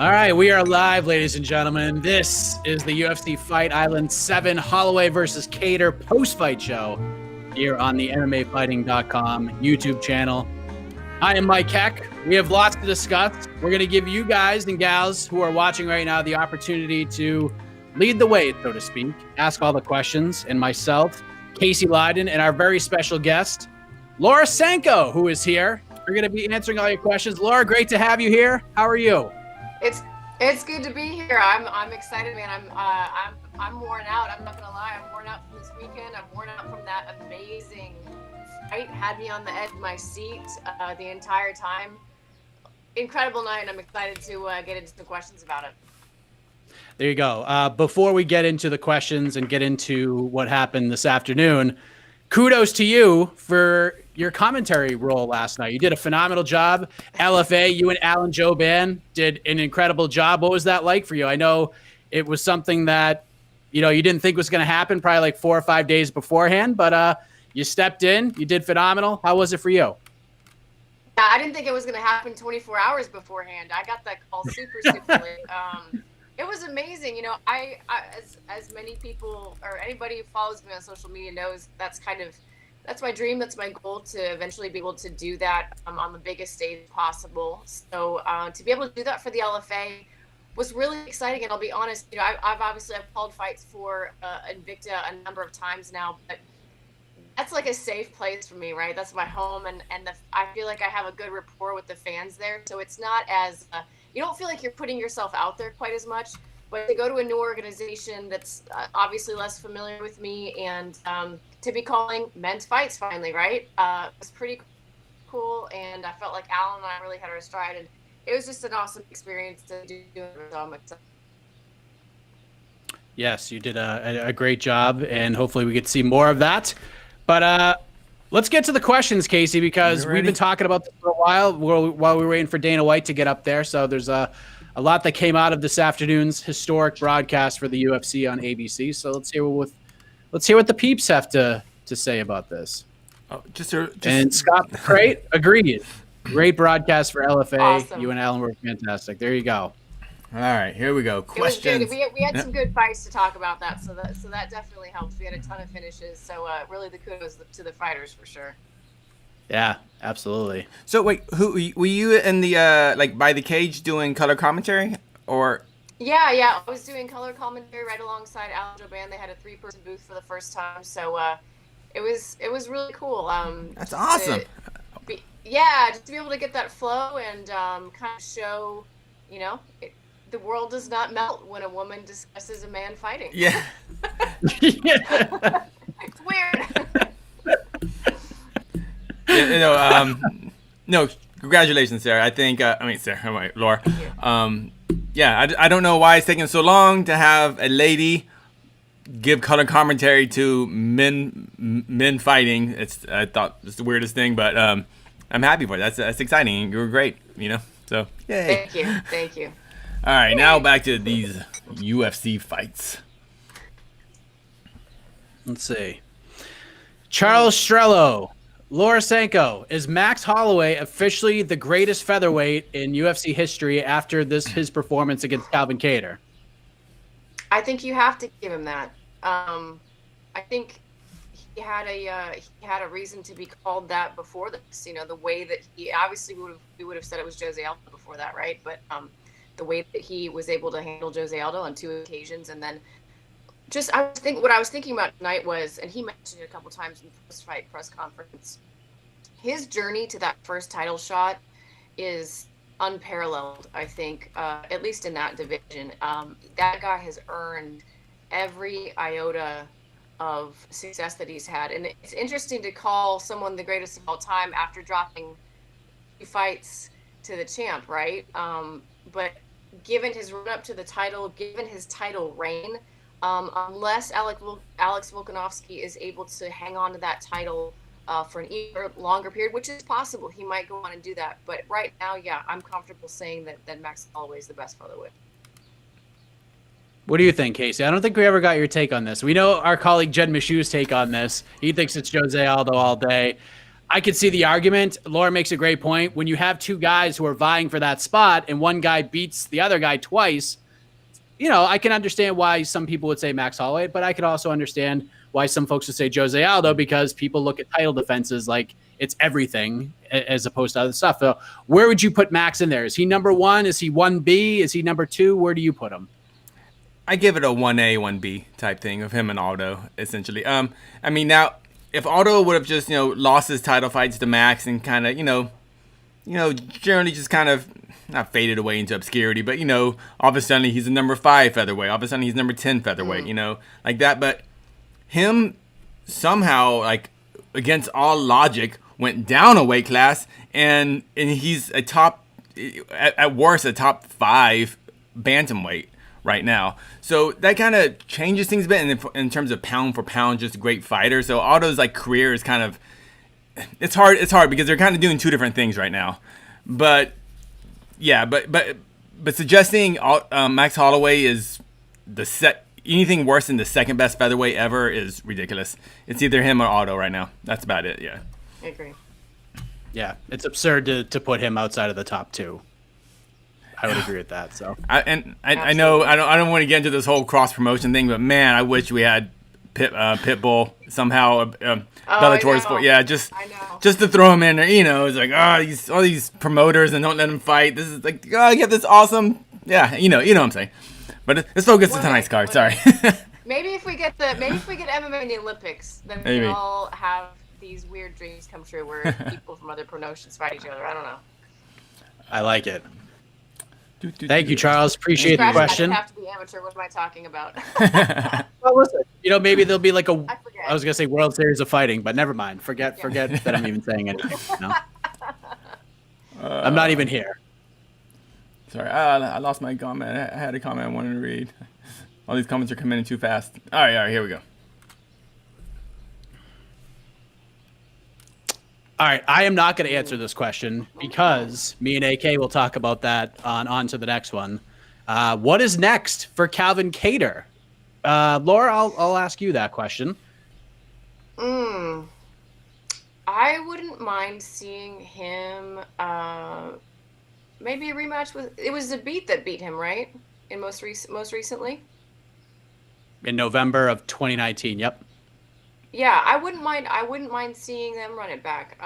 All right, we are live, ladies and gentlemen. This is the UFC Fight Island 7 Holloway versus Kattar post-fight show here on the MMAfighting.com YouTube channel. I am Mike Heck. We have lots to discuss. We're going to give you guys and gals who are watching right now the opportunity to lead the way, so to speak, ask all the questions, and myself, Casey Leydon, and our very special guest, Laura Sanko, who is here. We're going to be answering all your questions. Laura, great to have you here. How are you? It's good to be here. I'm excited, man. I'm worn out. I'm not gonna lie. I'm worn out from this weekend. I'm worn out from that amazing fight. Had me on the edge of my seat the entire time. Incredible night, and I'm excited to get into some questions about it. There you go. Before we get into the questions and get into what happened this afternoon, kudos to you for your commentary role last night. You did a phenomenal job. LFA, you and Alan Joban did an incredible job. What was that like for you? I know it was something that, you didn't think was going to happen probably like 4 or 5 days beforehand, but you stepped in, you did phenomenal. How was it for you? Yeah, I didn't think it was going to happen 24 hours beforehand. I got that call super late. It was amazing. I as many people or anybody who follows me on social media knows, that's my dream. That's my goal, to eventually be able to do that on the biggest stage possible. So to be able to do that for the LFA was really exciting. And I'll be honest, I've called fights for Invicta a number of times now, but that's like a safe place for me, right? That's my home, and I feel like I have a good rapport with the fans there. So it's not as you don't feel like you're putting yourself out there quite as much. But to go to a new organization that's obviously less familiar with me, and to be calling men's fights finally, right? It was pretty cool, and I felt like Alan and I really had our stride, and it was just an awesome experience to do. So I'm excited. Yes, you did a great job, and hopefully we get to see more of that. But let's get to the questions, Casey, because we've been talking about this for a while while we were waiting for Dana White to get up there. So there's a lot that came out of this afternoon's historic broadcast for the UFC on ABC. So let's hear what the peeps have to say about this. And Scott Crate agreed. Great broadcast for LFA. Awesome. You and Alan were fantastic. There you go. All right, here we go. Questions. It was good. We had some good fights to talk about that, so that definitely helps. We had a ton of finishes, so really the kudos to the fighters for sure. Yeah, absolutely. So wait, who were you in the by the cage doing color commentary, or? Yeah, I was doing color commentary right alongside Alan Joban. They had a 3-person booth for the first time, so it was really cool. That's awesome. Just to be able to get that flow and kind of show, the world does not melt when a woman discusses a man fighting. Yeah. It's weird. No, congratulations, Sarah. I think, Sarah, Laura. I don't know why it's taking so long to have a lady give color commentary to men fighting. I thought it's the weirdest thing, but I'm happy for it. That's exciting. You were great, So yay. Thank you. All right, now back to these UFC fights. Let's see. Charles Strehlo, Laura Sanko, is Max Holloway officially the greatest featherweight in UFC history after his performance against Calvin Kattar? I think you have to give him that. I think he had a reason to be called that before this. The way that he obviously we would have said it was Jose Aldo before that, right? But the way that he was able to handle Jose Aldo on 2 occasions, and then what I was thinking about tonight was, and he mentioned it a couple times in the post-fight press conference, his journey to that first title shot is unparalleled, I think, at least in that division. That guy has earned every iota of success that he's had. And it's interesting to call someone the greatest of all time after dropping 2 fights to the champ, right? But given his run up to the title, given his title reign, unless Alex Volkanovski is able to hang on to that title for an even longer period, which is possible, he might go on and do that. But right now, I'm comfortable saying that Max Holloway is the best featherweight. What do you think, Casey? I don't think we ever got your take on this. We know our colleague Jed Michou's take on this. He thinks it's Jose Aldo all day. I could see the argument. Laura makes a great point. When you have two guys who are vying for that spot and one guy beats the other guy twice, I can understand why some people would say Max Holloway, but I could also understand why some folks would say Jose Aldo, because people look at title defenses like it's everything as opposed to other stuff. So where would you put Max in there? Is he number one? Is he 1B? Is he number two? Where do you put him? I give it a 1A, 1B type thing of him and Aldo, essentially. Now, if Aldo would have just, lost his title fights to Max and kind of, generally just kind of not faded away into obscurity, but, all of a sudden he's a number 5 featherweight. All of a sudden he's number 10 featherweight, like that. But him somehow, like, against all logic, went down a weight class, and he's a top, at worst, a top 5 bantamweight right now. So that kind of changes things a bit in terms of pound for pound, just a great fighter. So Aldo's like career is kind of, it's hard because they're kind of doing two different things right now. But yeah, but suggesting Max Holloway is anything worse than the second best featherweight ever is ridiculous. It's either him or Aldo right now. That's about it. Yeah. I agree. Yeah, it's absurd to put him outside of the top 2. I would agree with that. So I know I don't want to get into this whole cross promotion thing, but man, I wish we had Pitbull somehow. Bellator sport, yeah, just to throw him in there. It's like all these promoters and don't let him fight. This is like you have this awesome, you know what I'm saying. But let's focus on tonight's card. Sorry. Maybe if we get MMA in the Olympics, then we can all have these weird dreams come true where people from other promotions fight each other. I don't know. I like it. Thank you, Charles. Appreciate the question. I have to be amateur. What am I talking about? Well, listen, maybe there'll be like I was gonna say World Series of Fighting, but never mind. Forget that I'm even saying anything. No. I'm not even here. Sorry, I lost my comment. I had a comment I wanted to read. All these comments are coming in too fast. All right, here we go. All right, I am not going to answer this question because me and AK will talk about that on to the next one. What is next for Calvin Kattar? Laura, I'll ask you that question. I wouldn't mind seeing him. Maybe a rematch with. It was Zabit that beat him, right? Most recently. In November of 2019. Yep. Yeah, I wouldn't mind seeing them run it back.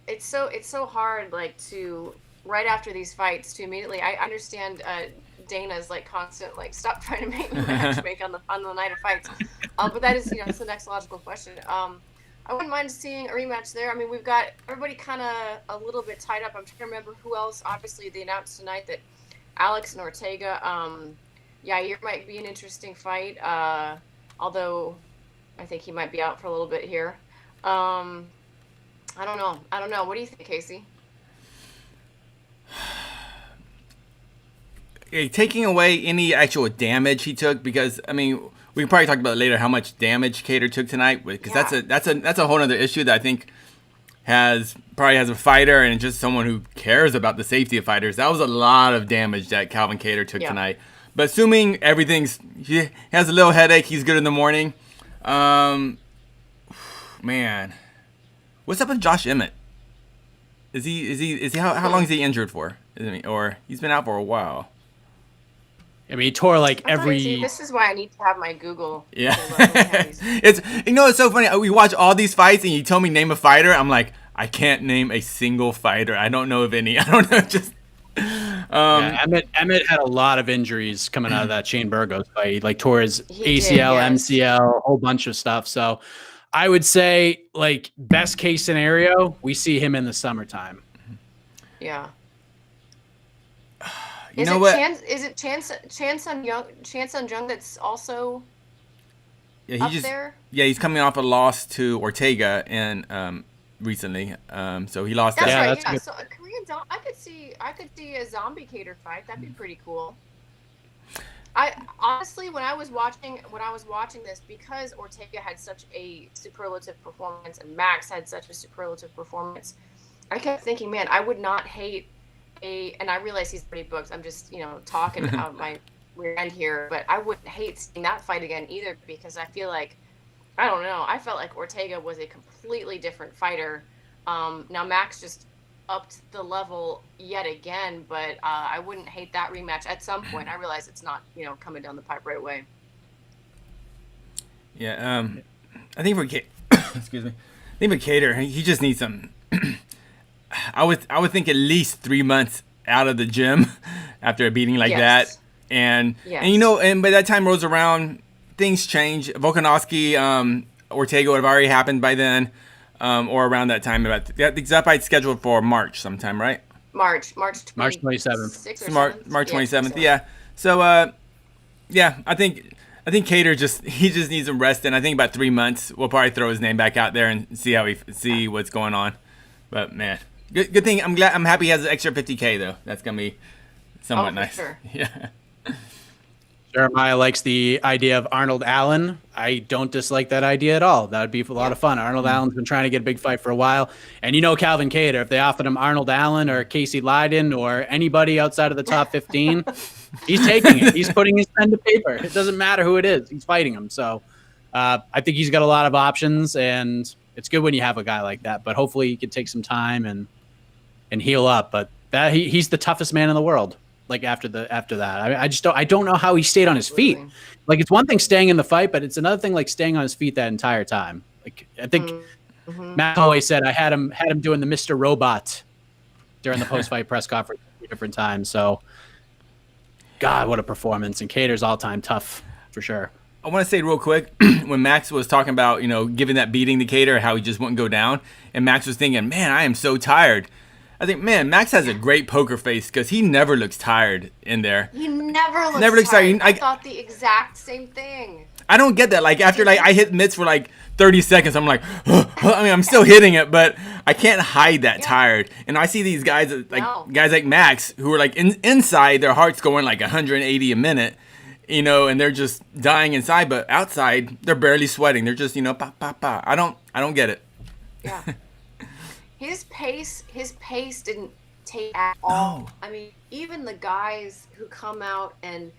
It's so hard, like, to right after these fights to immediately. I understand Dana's like constant, like, stop trying to make me matchmake on the night of fights. But that is, it's the next logical question. I wouldn't mind seeing a rematch there. I mean, we've got everybody kind of a little bit tied up. I'm trying to remember who else. Obviously, they announced tonight that Alex and Ortega. Yair might be an interesting fight. Although I think he might be out for a little bit here. I don't know. What do you think, Casey? Taking away any actual damage he took, because we can probably talk about later how much damage Kattar took tonight, because that's a whole other issue that I think probably has a fighter and just someone who cares about the safety of fighters. That was a lot of damage that Calvin Kattar took tonight. But assuming he has a little headache, he's good in the morning. Man, what's up with Josh Emmett? Is he how long is he injured for? Or he's been out for a while. He tore every. This is why I need to have my Google. Yeah, it's so funny. We watch all these fights, and you tell me name a fighter. I'm like, I can't name a single fighter. I don't know of any. I don't know. Just. Emmett had a lot of injuries coming out of that Shane Burgos fight. He tore his ACL, MCL, a whole bunch of stuff. So I would say, best case scenario, we see him in the summertime. Yeah. Is it Chan Sung Jung that's also there? Yeah, he's coming off a loss to Ortega and recently. So he lost. That's right. Yeah. So Korean, I could see a zombie Kattar fight. That'd be pretty cool. I honestly, when I was watching this, because Ortega had such a superlative performance and Max had such a superlative performance, I kept thinking, man, I would not hate and I realize he's pretty booked. I'm just, talking out my rear end here, but I wouldn't hate seeing that fight again either, because I feel like I don't know. I felt like Ortega was a completely different fighter. Now Max just upped the level yet again, but I wouldn't hate that rematch at some point. I realize it's not, coming down the pipe right away. Yeah, I think for excuse me, I think for Kattar, he just needs some. I would think at least 3 months out of the gym after a beating like that, and by that time rolls around, things change. Volkanovski, Ortega would have already happened by then, or around that time. That fight's scheduled for March sometime, right? March 27th. March 27th. Yeah. So I think Kattar just needs some rest, and I think about 3 months we'll probably throw his name back out there and see what's going on. But man, good thing. I'm happy he has an extra 50K though. That's gonna be somewhat nice. Sure. Yeah. Jeremiah likes the idea of Arnold Allen. I don't dislike that idea at all. That would be a lot of fun. Arnold Allen's been trying to get a big fight for a while. And Calvin Kattar, if they offered him Arnold Allen or Casey Leydon or anybody outside of the top 15, he's taking it. He's putting his pen to paper. It doesn't matter who it is. He's fighting him. So I think he's got a lot of options, and it's good when you have a guy like that. But hopefully he can take some time and heal up. But he's the toughest man in the world. Like after that, I don't know how he stayed on his feet. Like it's one thing staying in the fight, but it's another thing like staying on his feet that entire time. Like I think Max Holloway said I had him doing the Mr. Robot during the post-fight press conference at different times. So, God, what a performance! And Kattar's all-time tough for sure. I want to say real quick, when Max was talking about giving that beating to Kattar, how he just wouldn't go down, and Max was thinking, man, I am so tired. I think, man, Max has a great poker face because he never looks tired in there. He never looks tired. I thought the exact same thing. I don't get that. Like, after, I hit mitts for, 30 seconds, I'm like, I'm still hitting it, but I can't hide that tired. And I see these guys, guys like Max, who are, inside, their heart's going, 180 a minute, and they're just dying inside. But outside, they're barely sweating. They're just, pa, pa, pa. I don't get it. Yeah. His pace didn't take at all. No. I mean, even the guys who come out and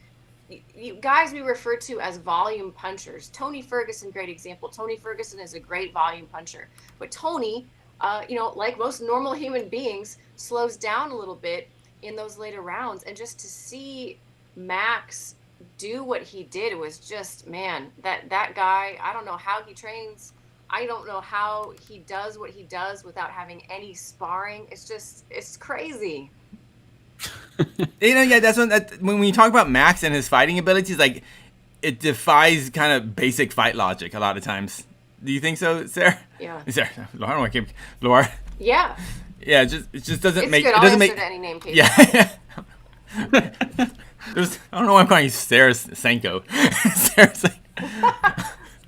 guys we refer to as volume punchers. Tony Ferguson, great example. Tony Ferguson is a great volume puncher. But Tony, like most normal human beings, slows down a little bit in those later rounds. And just to see Max do what he did, it was just, man, that guy, I don't know how he trains. I don't know how he does what he does without having any sparring. It's crazy. That's when you talk about Max and his fighting abilities, it defies kind of basic fight logic a lot of times. Do you think so, Sarah? Yeah. Sarah, Laura, I don't want to keep Laura. Yeah. Yeah, it just doesn't it's make. Good. It doesn't I'll make. Answer to any name, Kate. Yeah. I don't know why I'm calling you Sarah Sanko. Sarah Sanko.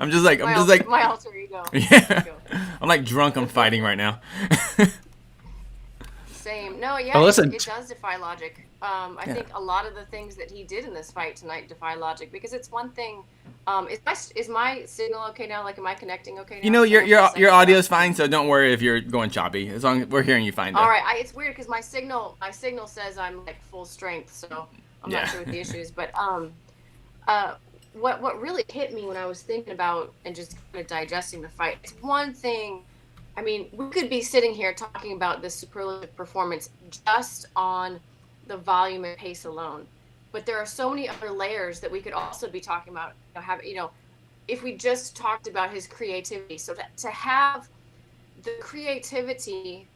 I'm just like my alter ego. Yeah. I'm drunk on fighting right now. Same. No, yeah. But listen, it does defy logic. I think a lot of the things that he did in this fight tonight defy logic, because it's one thing. Is my signal okay now? Am I connecting okay now? Your audio's fine, so don't worry if you're going choppy. As long as we're hearing you fine. Though. All right. It's weird because my signal says I'm full strength, so I'm not sure what the issue is. But what really hit me when I was thinking about and just kind of digesting the fight, it's one thing. I mean, we could be sitting here talking about this superlative performance just on the volume and pace alone, but there are so many other layers that we could also be talking about. If we just talked about his creativity, so to have the creativity,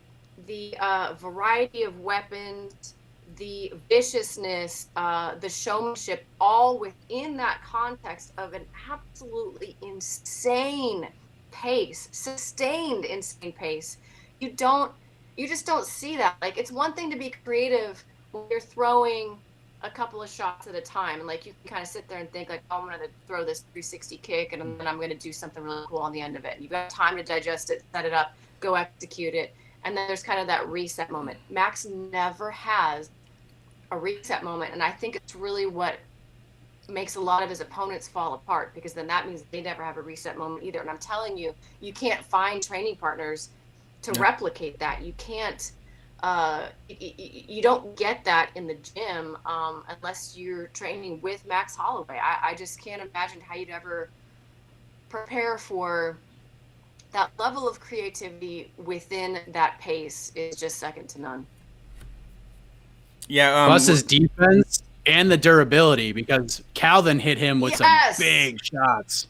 the variety of weapons, the viciousness, the showmanship, all within that context of an absolutely insane pace, sustained insane pace. You just don't see that. It's one thing to be creative when you're throwing a couple of shots at a time, and you can kind of sit there and think I'm going to throw this 360 kick, and then I'm going to do something really cool on the end of it. You've got time to digest it, set it up, go execute it, and then there's kind of that reset moment. Max never has a reset moment, and I think it's really what makes a lot of his opponents fall apart, because then that means they never have a reset moment either. And I'm telling you, you can't find training partners to replicate that. You can't you don't get that in the gym unless you're training with Max Holloway. I just can't imagine how you'd ever prepare for that level of creativity within that pace is just second to none. Yeah. Plus his defense and the durability, because Calvin hit him with some big shots.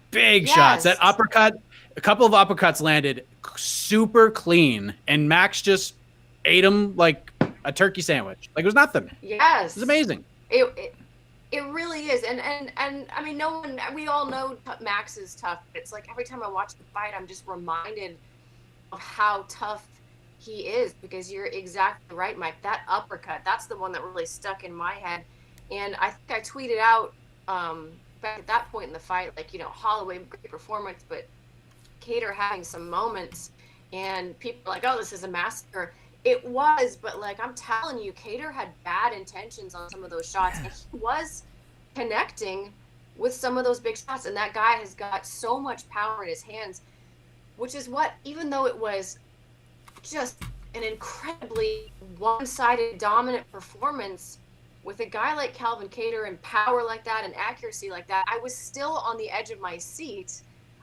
Big shots. That uppercut, a couple of uppercuts landed super clean, and Max just ate him like a turkey sandwich. Like it was nothing. Yes. It was amazing. It really is. And I mean, we all know Max is tough. But it's like every time I watch the fight, I'm just reminded of how tough he is, because you're exactly right, Mike. That uppercut, that's the one that really stuck in my head. And I think I tweeted out back at that point in the fight, like, Holloway, great performance, but Kattar having some moments, and people are like, oh, this is a massacre. It was, but like I'm telling you, Kattar had bad intentions on some of those shots, and he was connecting with some of those big shots. And that guy has got so much power in his hands, which is what, even though it was just an incredibly one-sided dominant performance with a guy like Calvin Kattar and power like that and accuracy like that, I was still on the edge of my seat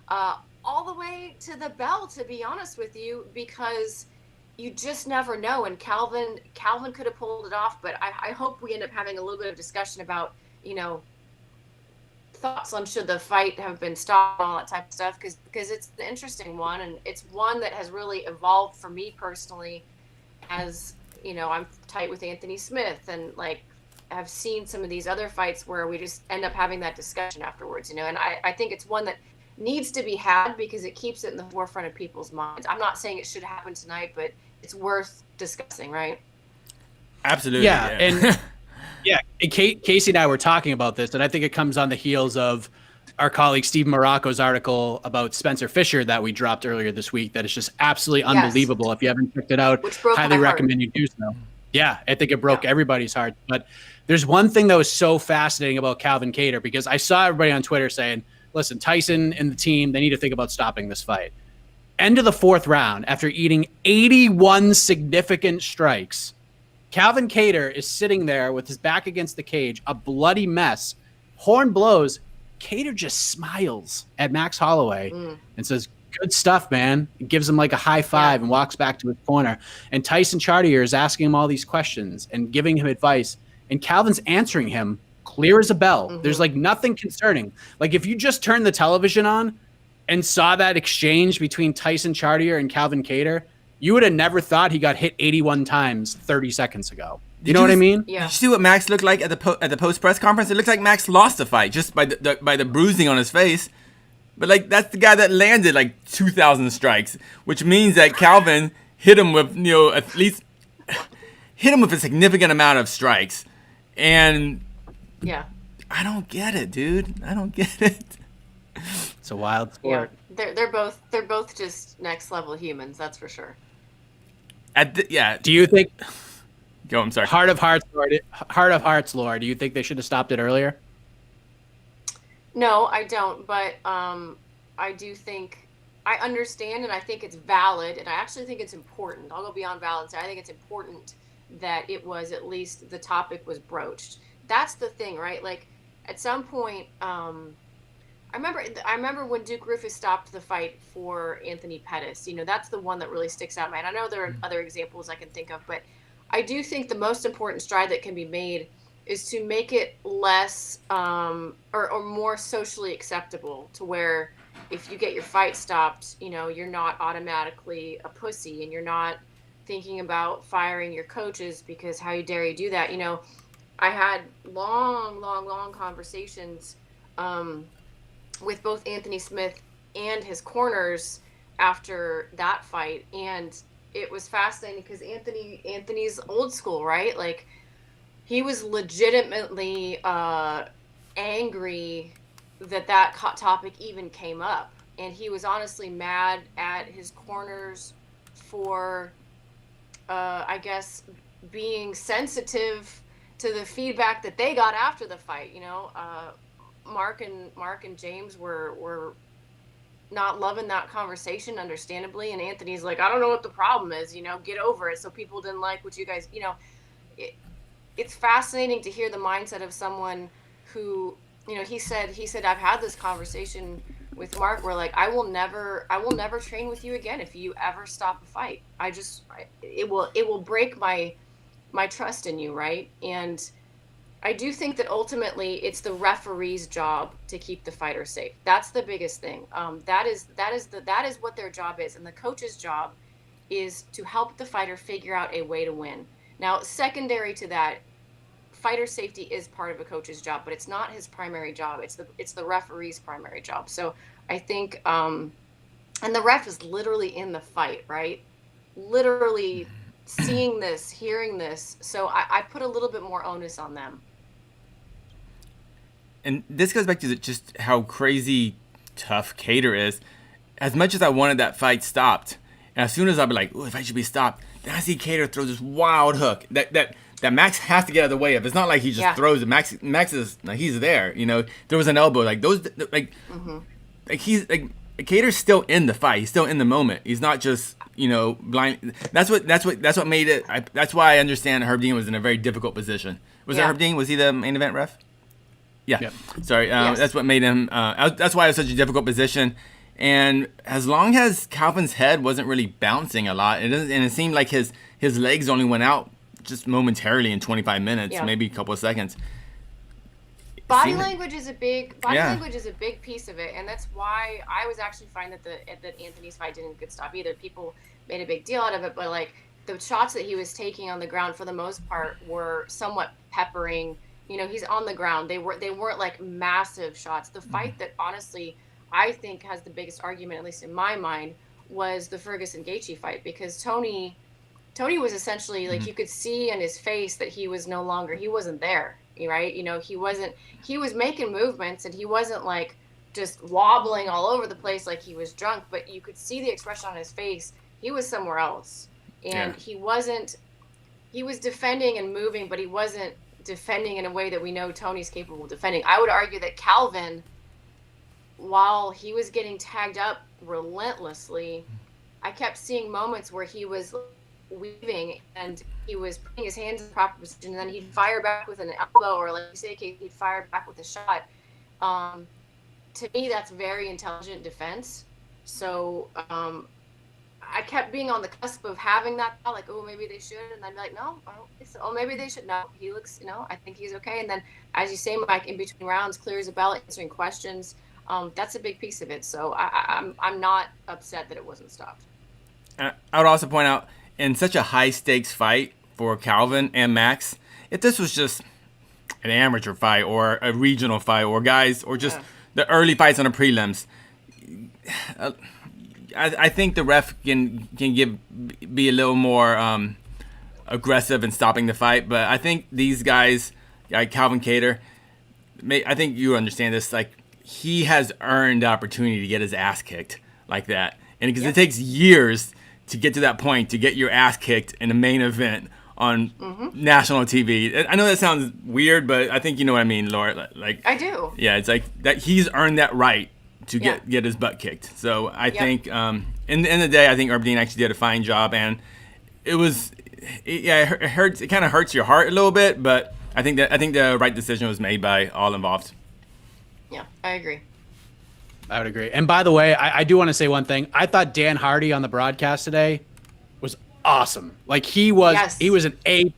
all the way to the bell, to be honest with you, because you just never know. And Calvin could have pulled it off, but I hope we end up having a little bit of discussion about, thoughts on should the fight have been stopped and all that type of stuff, because it's an interesting one, and it's one that has really evolved for me personally, as I'm tight with Anthony Smith, and like I've seen some of these other fights where we just end up having that discussion afterwards, and I think it's one that needs to be had because it keeps it in the forefront of people's minds. I'm not saying it should happen tonight, but it's worth discussing, right? Absolutely. Yeah. And yeah, Casey and I were talking about this, and I think it comes on the heels of our colleague Steve Morocco's article about Spencer Fisher that we dropped earlier this week. That is just absolutely unbelievable. If you haven't checked it out, highly recommend you do so. Yeah, I think it broke everybody's heart. But there's one thing that was so fascinating about Calvin Kattar, because I saw everybody on Twitter saying, listen, Tyson and the team, they need to think about stopping this fight. End of the fourth round, after eating 81 significant strikes, Calvin Kattar is sitting there with his back against the cage, a bloody mess. Horn blows. Kattar just smiles at Max Holloway and says, good stuff, man. He gives him like a high five and walks back to his corner. And Tyson Chartier is asking him all these questions and giving him advice. And Calvin's answering him clear as a bell. There's like nothing concerning. Like if you just turned the television on and saw that exchange between Tyson Chartier and Calvin Kattar, you would have never thought he got hit 81 times 30 seconds ago. You know what I mean? Yeah. Did you see what Max looked like at the post press conference? It looked like Max lost the fight just by the bruising on his face. But like that's the guy that landed like 2,000 strikes, which means that Calvin hit him with at least hit him with a significant amount of strikes. And I don't get it, dude. I don't get it. It's a wild sport. Yeah. They're both just next level humans, that's for sure. Do you think? Go. I'm sorry. Heart of hearts, Laura. Do you think they should have stopped it earlier? No, I don't. But I do think I understand, and I think it's valid, and I actually think it's important. I'll go beyond valid and say I think it's important that it was at least the topic was broached. That's the thing, right? Like at some point, I remember when Duke Roufus stopped the fight for Anthony Pettis. That's the one that really sticks out, man. I know there are other examples I can think of, but I do think the most important stride that can be made is to make it less or more socially acceptable, to where if you get your fight stopped, you're not automatically a pussy, and you're not thinking about firing your coaches because how dare you do that. I had long conversations with both Anthony Smith and his corners after that fight, and it was fascinating because Anthony's old school, right? Like he was legitimately angry that topic even came up, and he was honestly mad at his corners for I guess being sensitive to the feedback that they got after the fight. Mark and James were not loving that conversation, understandably, and Anthony's like, I don't know what the problem is, get over it. So people didn't like what you guys, it's fascinating to hear the mindset of someone who, he said I've had this conversation with Mark, where like I will never train with you again if you ever stop a fight. It will break my trust in you, right? And I do think that ultimately it's the referee's job to keep the fighter safe. That's the biggest thing. That is what their job is, and the coach's job is to help the fighter figure out a way to win. Now, secondary to that, fighter safety is part of a coach's job, but it's not his primary job. It's the referee's primary job. So I think, and the ref is literally in the fight, right? Literally seeing this, hearing this. So I put a little bit more onus on them. And this goes back to just how crazy tough Kattar is. As much as I wanted that fight stopped, and as soon as I'd be like, "Ooh, the fight should be stopped," then I see Kattar throw this wild hook that Max has to get out of the way of. It's not like he just throws it. Max is like, he's there. You know, there was an elbow, like those, like he's like Kattar's still in the fight. He's still in the moment. He's not just, you know, blind. That's what made it. That's why I understand Herb Dean was in a very difficult position. Was it Herb Dean? Was he the main event ref? Yeah. Yep. Sorry. Yes. That's what made him. That's why it was such a difficult position. And as long as Calvin's head wasn't really bouncing a lot, and it seemed like his legs only went out just momentarily in 25 minutes, maybe a couple of seconds. Body language is a big piece of it, and that's why I was actually fine that Anthony's fight didn't get stopped either. People made a big deal out of it, but like the shots that he was taking on the ground for the most part were somewhat peppering. You know, he's on the ground. They weren't like massive shots. The fight that honestly I think has the biggest argument, at least in my mind, was the Ferguson-Gaethje fight, because Tony was essentially like, you could see in his face that he wasn't there, right? You know, he was making movements, and he wasn't like just wobbling all over the place like he was drunk, but you could see the expression on his face. He was somewhere else, and he was defending and moving, but he wasn't defending in a way that we know Tony's capable of defending. I would argue that Calvin, while he was getting tagged up relentlessly, I kept seeing moments where he was weaving and he was putting his hands in the proper position, and then he'd fire back with an elbow, or like you say, he'd fire back with a shot. To me, that's very intelligent defense. So I kept being on the cusp of having that thought, like, oh, maybe they should, and I'd be like, no, I don't think so. Oh, maybe they should. No, he looks, I think he's okay. And then, as you say, Mike, in between rounds, clears a bell, answering questions. That's a big piece of it. So I'm not upset that it wasn't stopped. I would also point out, in such a high stakes fight for Calvin and Max, if this was just an amateur fight or a regional fight or just the early fights on the prelims, I think the ref can be a little more aggressive in stopping the fight. But I think these guys, like Calvin Kattar, I think you understand this, like, he has earned the opportunity to get his ass kicked like that. And because it takes years to get to that point, to get your ass kicked in the main event on national TV. I know that sounds weird, but I think you know what I mean, Laura. Like, I do. Yeah, it's like that he's earned that right to get his butt kicked. So I think in the end of the day, I think Herb Dean actually did a fine job, and it hurts. It kind of hurts your heart a little bit, but I think the right decision was made by all involved. Yeah, I agree. I would agree. And by the way, I do want to say one thing. I thought Dan Hardy on the broadcast today was awesome. Like, he was an A+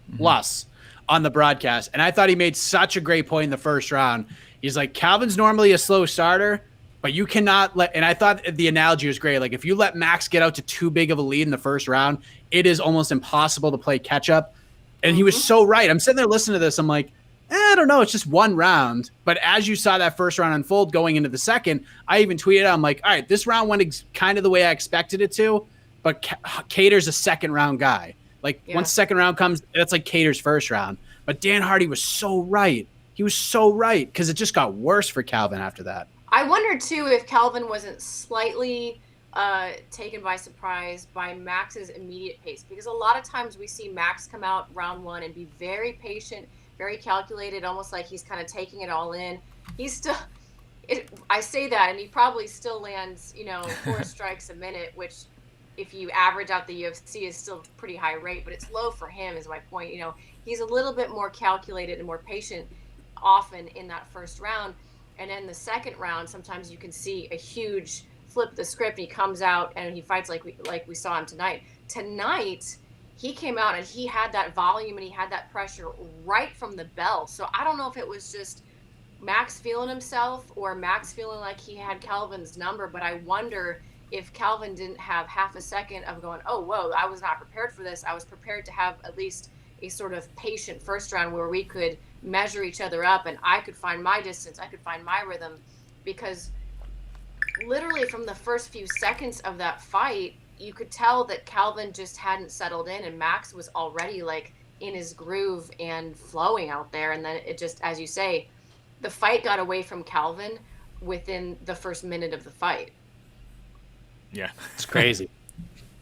on the broadcast. And I thought he made such a great point in the first round. He's like, Calvin's normally a slow starter, but you cannot let, and I thought the analogy was great. Like, if you let Max get out to too big of a lead in the first round, it is almost impossible to play catch up. And he was so right. I'm sitting there listening to this. I'm like, I don't know. It's just one round. But as you saw that first round unfold going into the second, I even tweeted out, I'm like, all right, this round went kind of the way I expected it to, but Kattar's a second round guy. Like, once the second round comes, that's like Kattar's first round. But Dan Hardy was so right. He was so right, because it just got worse for Calvin after that. I wonder, too, if Calvin wasn't slightly taken by surprise by Max's immediate pace, because a lot of times we see Max come out round one and be very patient, very calculated, almost like he's kind of taking it all in. He's still, I say that, and he probably still lands, 4 strikes a minute, which if you average out the UFC is still pretty high rate, but it's low for him is my point. He's a little bit more calculated and more patient often in that first round. And then the second round, sometimes you can see a huge flip the script. He comes out and he fights like we saw him tonight. Tonight, he came out and he had that volume and he had that pressure right from the bell. So I don't know if it was just Max feeling himself or Max feeling like he had Calvin's number, but I wonder if Calvin didn't have half a second of going, oh, whoa, I was not prepared for this. I was prepared to have at least a sort of patient first round where we could measure each other up and I could find my distance, I could find my rhythm, because literally from the first few seconds of that fight, you could tell that Calvin just hadn't settled in and Max was already like in his groove and flowing out there. And then it just, as you say, the fight got away from Calvin within the first minute of the fight. Yeah. It's crazy.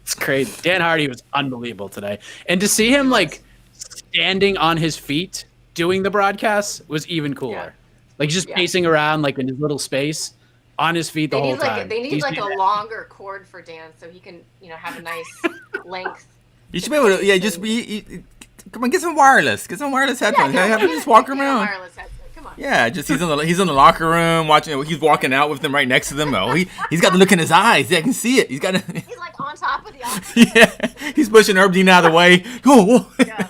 It's crazy. Dan Hardy was unbelievable today. And to see him like standing on his feet doing the broadcast was even cooler. Yeah. Like just pacing around like in his little space on his feet the whole time. They need like a longer cord for Dan so he can, have a nice length. You should be able to, just be, come on, get some wireless. Get some wireless headphones. Have him just walk around. Wireless headset. Come on. Yeah, just he's in the locker room watching. He's walking out with them right next to them. Oh, he's got the look in his eyes. Yeah, I can see it. He's got. He's like on top of the audience. Yeah, he's pushing Herb Dean out of the way. Oh, yeah.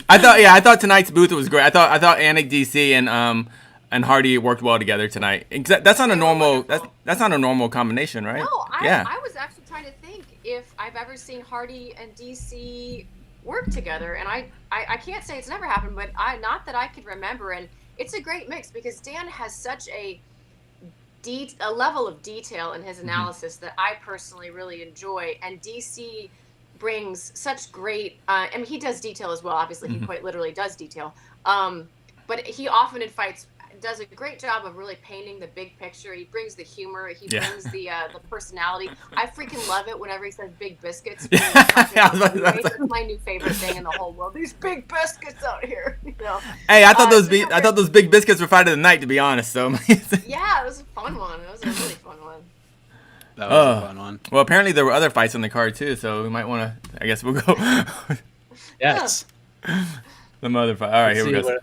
I thought tonight's booth was great. I thought Anik DC and Hardy worked well together tonight. That's not a normal. That's not a normal combination, right? No, I was actually trying to think if I've ever seen Hardy and DC work together, and I can't say it's never happened, but not that I could remember. And it's a great mix because Dan has such a level of detail in his analysis that I personally really enjoy, and DC brings such great he does detail as well, obviously. He quite literally does detail, but he often in fights does a great job of really painting the big picture. He brings the humor, he brings the personality. I freaking love it whenever he says big biscuits. It's my new favorite thing in the whole world. These big biscuits out here, Hey, I thought those big biscuits were fight of the night, to be honest. So yeah, it was a fun one. It was a really fun one. That was a fun one. Well, apparently there were other fights on the card too, so we might want to. I guess we'll go. Yes. The mother fight. All right, here we go.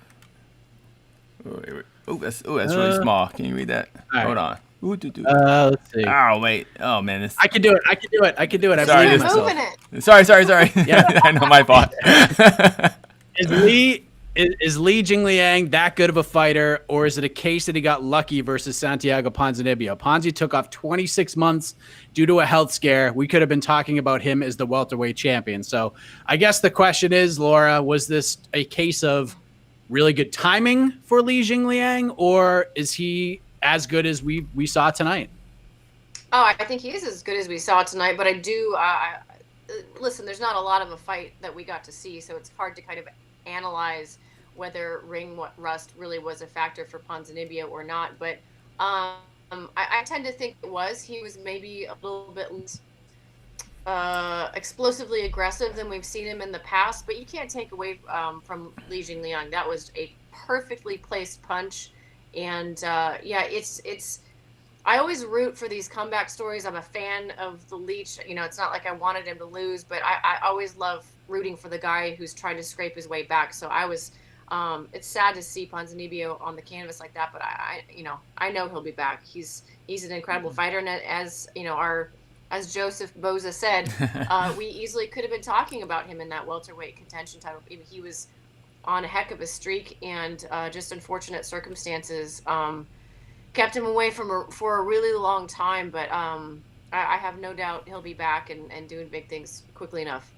Oh, that's really small. Can you read that? Right. Hold on. Let's see. Oh wait. Oh man, this. I can do it. I Sorry, believe in myself. Sorry. Yeah, I know my fault. Is Li Jingliang that good of a fighter, or is it a case that he got lucky versus Santiago Ponzinibbio? Ponzi took off 26 months due to a health scare. We could have been talking about him as the welterweight champion. So I guess the question is, Laura, was this a case of really good timing for Li Jingliang, or is he as good as we saw tonight? Oh, I think he is as good as we saw tonight, but I do listen, there's not a lot of a fight that we got to see, so it's hard to kind of analyze whether ring rust really was a factor for Ponzinibbio or not. But I tend to think it was. He was maybe a little bit explosively aggressive than we've seen him in the past, but you can't take away from Li Jingliang. That was a perfectly placed punch, and it's I always root for these comeback stories. I'm a fan of the Leech. It's not like I wanted him to lose, but I always love rooting for the guy who's trying to scrape his way back. So I was it's sad to see Ponzinibbio on the canvas like that, but I know he'll be back. He's an incredible fighter, and as Joseph Boza said, we easily could have been talking about him in that welterweight contention title. He was on a heck of a streak, and just unfortunate circumstances kept him away for a really long time. But I have no doubt he'll be back and doing big things quickly enough.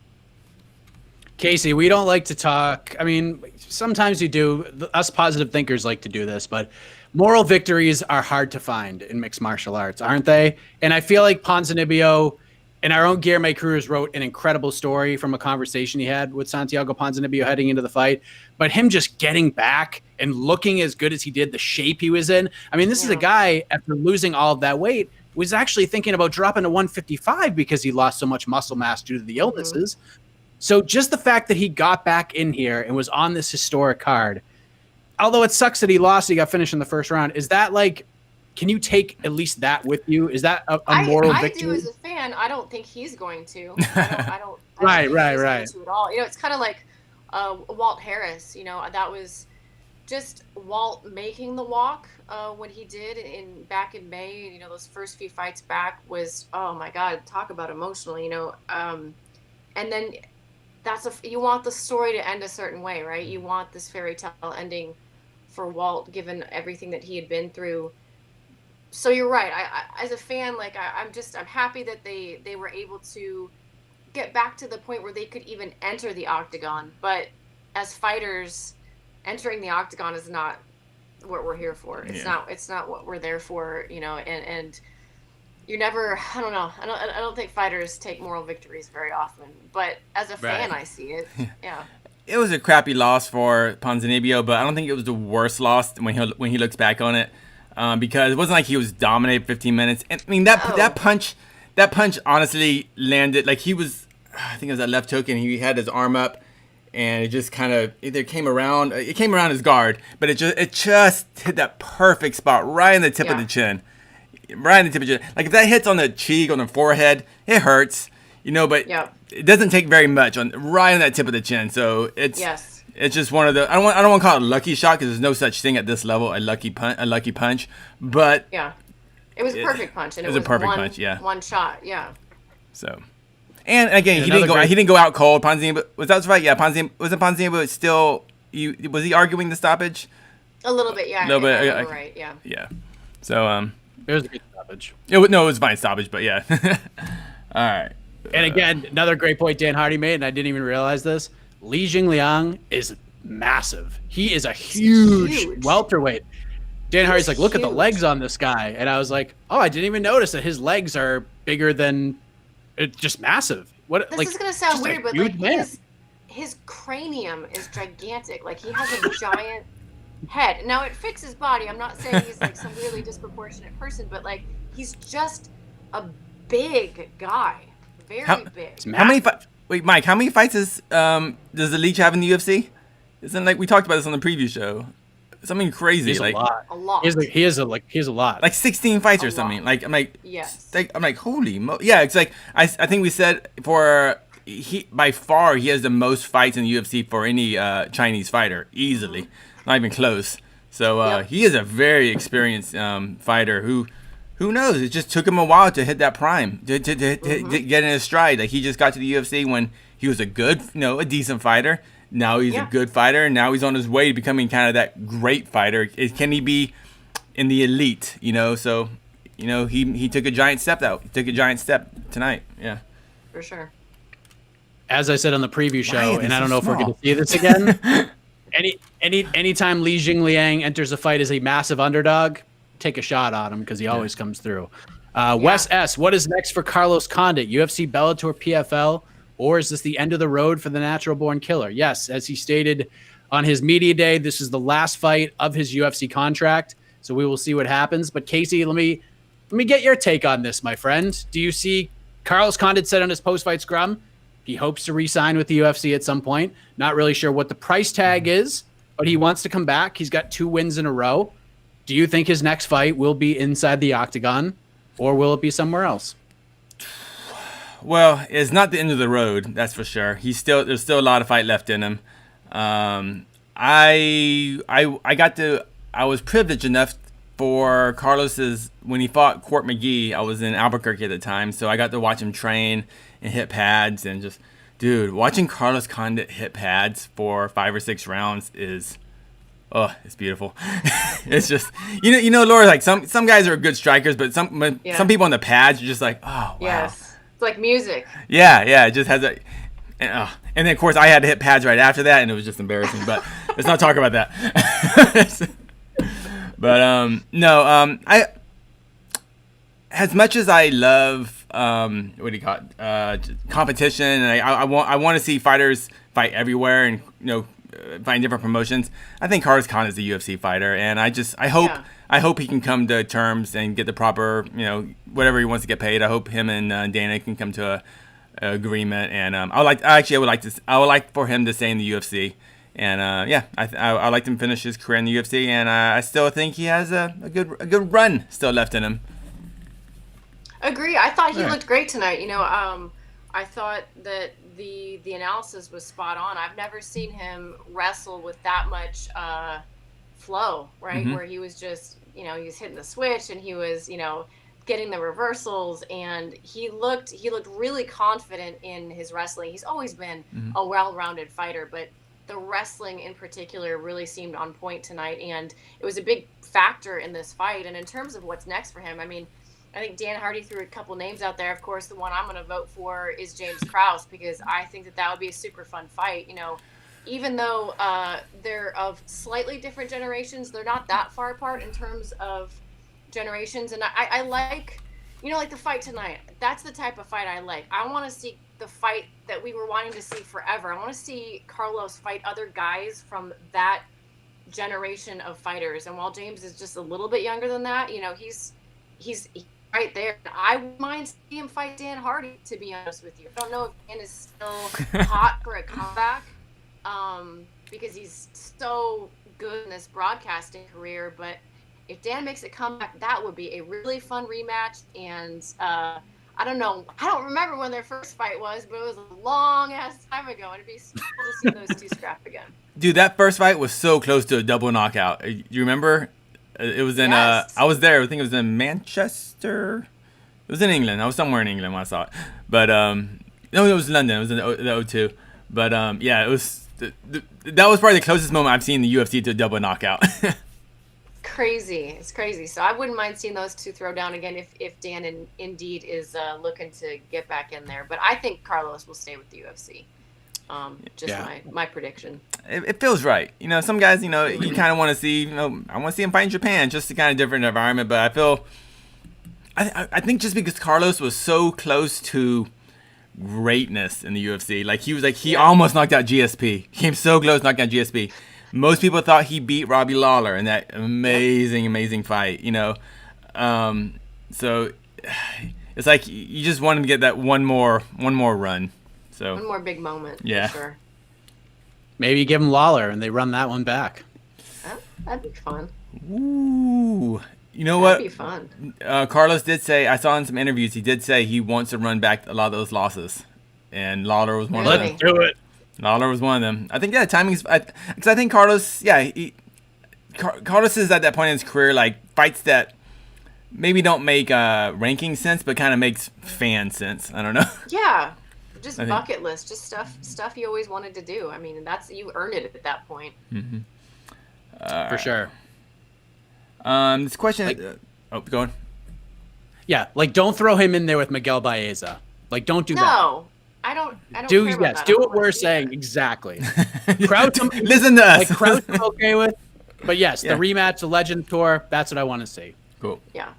Casey, we don't like to talk. I mean, sometimes you do. Us positive thinkers like to do this, but moral victories are hard to find in mixed martial arts, aren't they? And I feel like Ponzinibbio and our own Guilherme Cruz wrote an incredible story from a conversation he had with Santiago Ponzinibbio heading into the fight. But him just getting back and looking as good as he did, the shape he was in. I mean, this is a guy, after losing all of that weight, was actually thinking about dropping to 155 because he lost so much muscle mass due to the illnesses. So just the fact that he got back in here and was on this historic card, although it sucks that he lost, he got finished in the first round. Is that like, can you take at least that with you? Is that a moral victory? I do as a fan. I don't think he's going to. I don't right. Going to at all. It's kind of like Walt Harris. That was just Walt making the walk when he did back in May, you know, those first few fights back was, oh my God, talk about emotional, you know. And then you want the story to end a certain way, right? You want this fairy tale ending for Walt, given everything that he had been through. So you're right. I as a fan, like I'm happy that they were able to get back to the point where they could even enter the octagon. But as fighters, entering the octagon is not what we're here for. It's not what we're there for, you know, and you never, I don't know. I don't think fighters take moral victories very often, but as a fan, I see it. Yeah. It was a crappy loss for Ponzinibbio, but I don't think it was the worst loss when he looks back on it, because it wasn't like he was dominated 15 minutes. And I mean that punch honestly landed like he was. I think it was that left hook, and he had his arm up, and it just kind of either came around. It came around his guard, but it just hit that perfect spot right in the tip of the chin. Right in the tip of the chin. Like if that hits on the cheek, on the forehead, it hurts, you know. But it doesn't take very much right on that tip of the chin. So it's just one of the. I don't want to call it a lucky shot because there's no such thing at this level, a lucky punch. But it was a perfect punch, and it was a perfect punch. Yeah, one shot. Yeah. So. And again, he didn't go out cold. Ponzinibbio was that right? Yeah, Ponzinibbio still. Was he arguing the stoppage? A little bit, yeah. A little bit, right, yeah. Yeah. So it was a good stoppage. It was fine stoppage, but yeah. All right. And again, another great point Dan Hardy made, and I didn't even realize this. Li Jingliang is massive. He is a huge welterweight. Dan Hardy's like, look at the legs on this guy, and I was like, oh, I didn't even notice that his legs are bigger than. It's just massive. This is gonna sound weird, but like his cranium is gigantic. Like he has a giant head. Now it fits his body. I'm not saying he's like some really disproportionate person, but like he's just a big guy, very big. How many? Wait, Mike. How many fights does the Leech have in the UFC? Isn't like we talked about this on the preview show? Something crazy. He's like a lot. He has a lot. Like 16 fights or something. Like I'm like I'm like holy yeah. It's like I think we said he by far he has the most fights in the UFC for any Chinese fighter easily, not even close. So he is a very experienced fighter who knows. It just took him a while to hit that prime to get in his stride. Like he just got to the UFC when he was a decent fighter. Now he's a good fighter, and now he's on his way to becoming kind of that great fighter. Can he be in the elite? You know, so he took a giant step tonight. Yeah, for sure. As I said on the preview show, and I don't know if we're going to see this again. Anytime Li Jingliang enters a fight as a massive underdog, take a shot on him because he always comes through. Wes S., what is next for Carlos Condit? UFC, Bellator, PFL? Or is this the end of the road for the natural born killer? Yes, as he stated on his media day, this is the last fight of his UFC contract. So we will see what happens. But Casey, let me get your take on this, my friend. Do you see Carlos Condit said on his post-fight scrum he hopes to re-sign with the UFC at some point? Not really sure what the price tag is, but he wants to come back. He's got 2 wins in a row. Do you think his next fight will be inside the octagon, or will it be somewhere else? Well, it's not the end of the road, that's for sure. There's still a lot of fight left in him. I was privileged enough for Carlos's when he fought Court McGee. I was in Albuquerque at the time, so I got to watch him train and hit pads and just, dude, watching Carlos Condit hit pads for 5 or 6 rounds is. Oh, it's beautiful. It's just you know, Laura. Like some guys are good strikers, but some people on the pads are just like, oh wow. Yes. Like music. Yeah, it just has a, and then of course I had to hit pads right after that, and it was just embarrassing. But let's not talk about that. But no, I as much as I love what do you call it, competition, and I want to see fighters fight everywhere, and find different promotions. I think Carlos Condit is a UFC fighter, and I hope he can come to terms and get the proper, whatever he wants to get paid. I hope him and Dana can come to a agreement, and I would like for him to stay in the UFC, and I like him to finish his career in the UFC, and I still think he has a good run still left in him. Agree. I thought he looked great tonight. I thought that the analysis was spot on. I've never seen him wrestle with that much flow, right? Where he was just, he was hitting the switch and he was, getting the reversals, and he looked really confident in his wrestling. He's always been a well-rounded fighter, but the wrestling in particular really seemed on point tonight, and it was a big factor in this fight. And in terms of what's next for him, I mean, I think Dan Hardy threw a couple names out there. Of course, the one I'm going to vote for is James Krause, because I think that would be a super fun fight. Even though they're of slightly different generations, they're not that far apart in terms of generations. And I like, like the fight tonight. That's the type of fight I like. I want to see the fight that we were wanting to see forever. I want to see Carlos fight other guys from that generation of fighters. And while James is just a little bit younger than that, he's right there. I wouldn't mind seeing him fight Dan Hardy, to be honest with you. I don't know if Dan is still hot for a comeback, because he's so good in this broadcasting career, but if Dan makes a comeback, that would be a really fun rematch. And I don't know. I don't remember when their first fight was, but it was a long-ass time ago. And it'd be so cool to see those two scrap again. Dude, that first fight was so close to a double knockout. You remember? It was in, Yes. I was there. I think it was in Manchester. It was in England. I was somewhere in England when I saw it. But, no, it was London. It was in the O2. But, yeah, it was, that was probably the closest moment I've seen in the UFC to a double knockout. Crazy. It's crazy. So I wouldn't mind seeing those two throw down again if Dan indeed is looking to get back in there. But I think Carlos will stay with the UFC. My prediction. It feels right. Some guys, you kind of want to see, I want to see him fight in Japan, just a kind of different environment. But I think just because Carlos was so close to greatness in the UFC, he almost knocked out GSP. He came so close to knocking out GSP. Most people thought he beat Robbie Lawler in that amazing fight, So it's like you just want him to get that one more run. So one more big moment. Yeah. For sure. Maybe give him Lawler and they run that one back. Oh, that'd be fun. Ooh. You know what? That'd be fun. Carlos did say, I saw in some interviews, he did say he wants to run back a lot of those losses. And Lawler was one of them. Let's do it. Lawler was one of them. I think, timing is... Because I think Carlos... Yeah, Carlos is at that point in his career, fights that maybe don't make ranking sense, but kind of makes fan sense. I don't know. Yeah. Just bucket list. Just stuff you always wanted to do. I mean, you earned it at that point. Mm-hmm. For sure. This question... go on. Yeah, don't throw him in there with Miguel Baeza. Don't do that. No. I don't do care about that. Do what we're saying. Exactly. Crouch, listen to us. Crouch I'm okay with. But yes, the rematch, the Legend Tour, that's what I want to see. Cool. Yeah.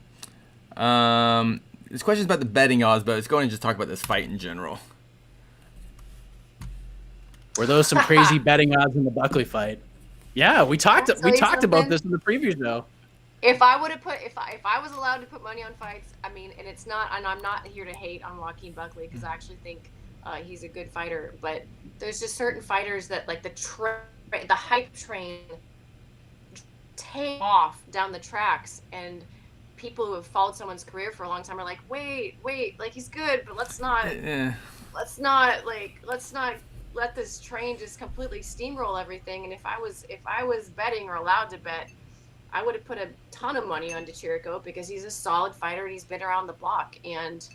This question's about the betting odds, but let's go and just talk about this fight in general. Were those some crazy betting odds in the Buckley fight? Yeah, we talked about this in the preview show. If I would have if I was allowed to put money on fights, I mean, and it's not, and I'm not here to hate on Joaquin Buckley, because I actually think he's a good fighter, but there's just certain fighters that the hype train take off down the tracks, and people who have followed someone's career for a long time are like, wait, he's good, but let's not let this train just completely steamroll everything. And if I was betting or allowed to bet, I would have put a ton of money on DeChirico, because he's a solid fighter and he's been around the block. And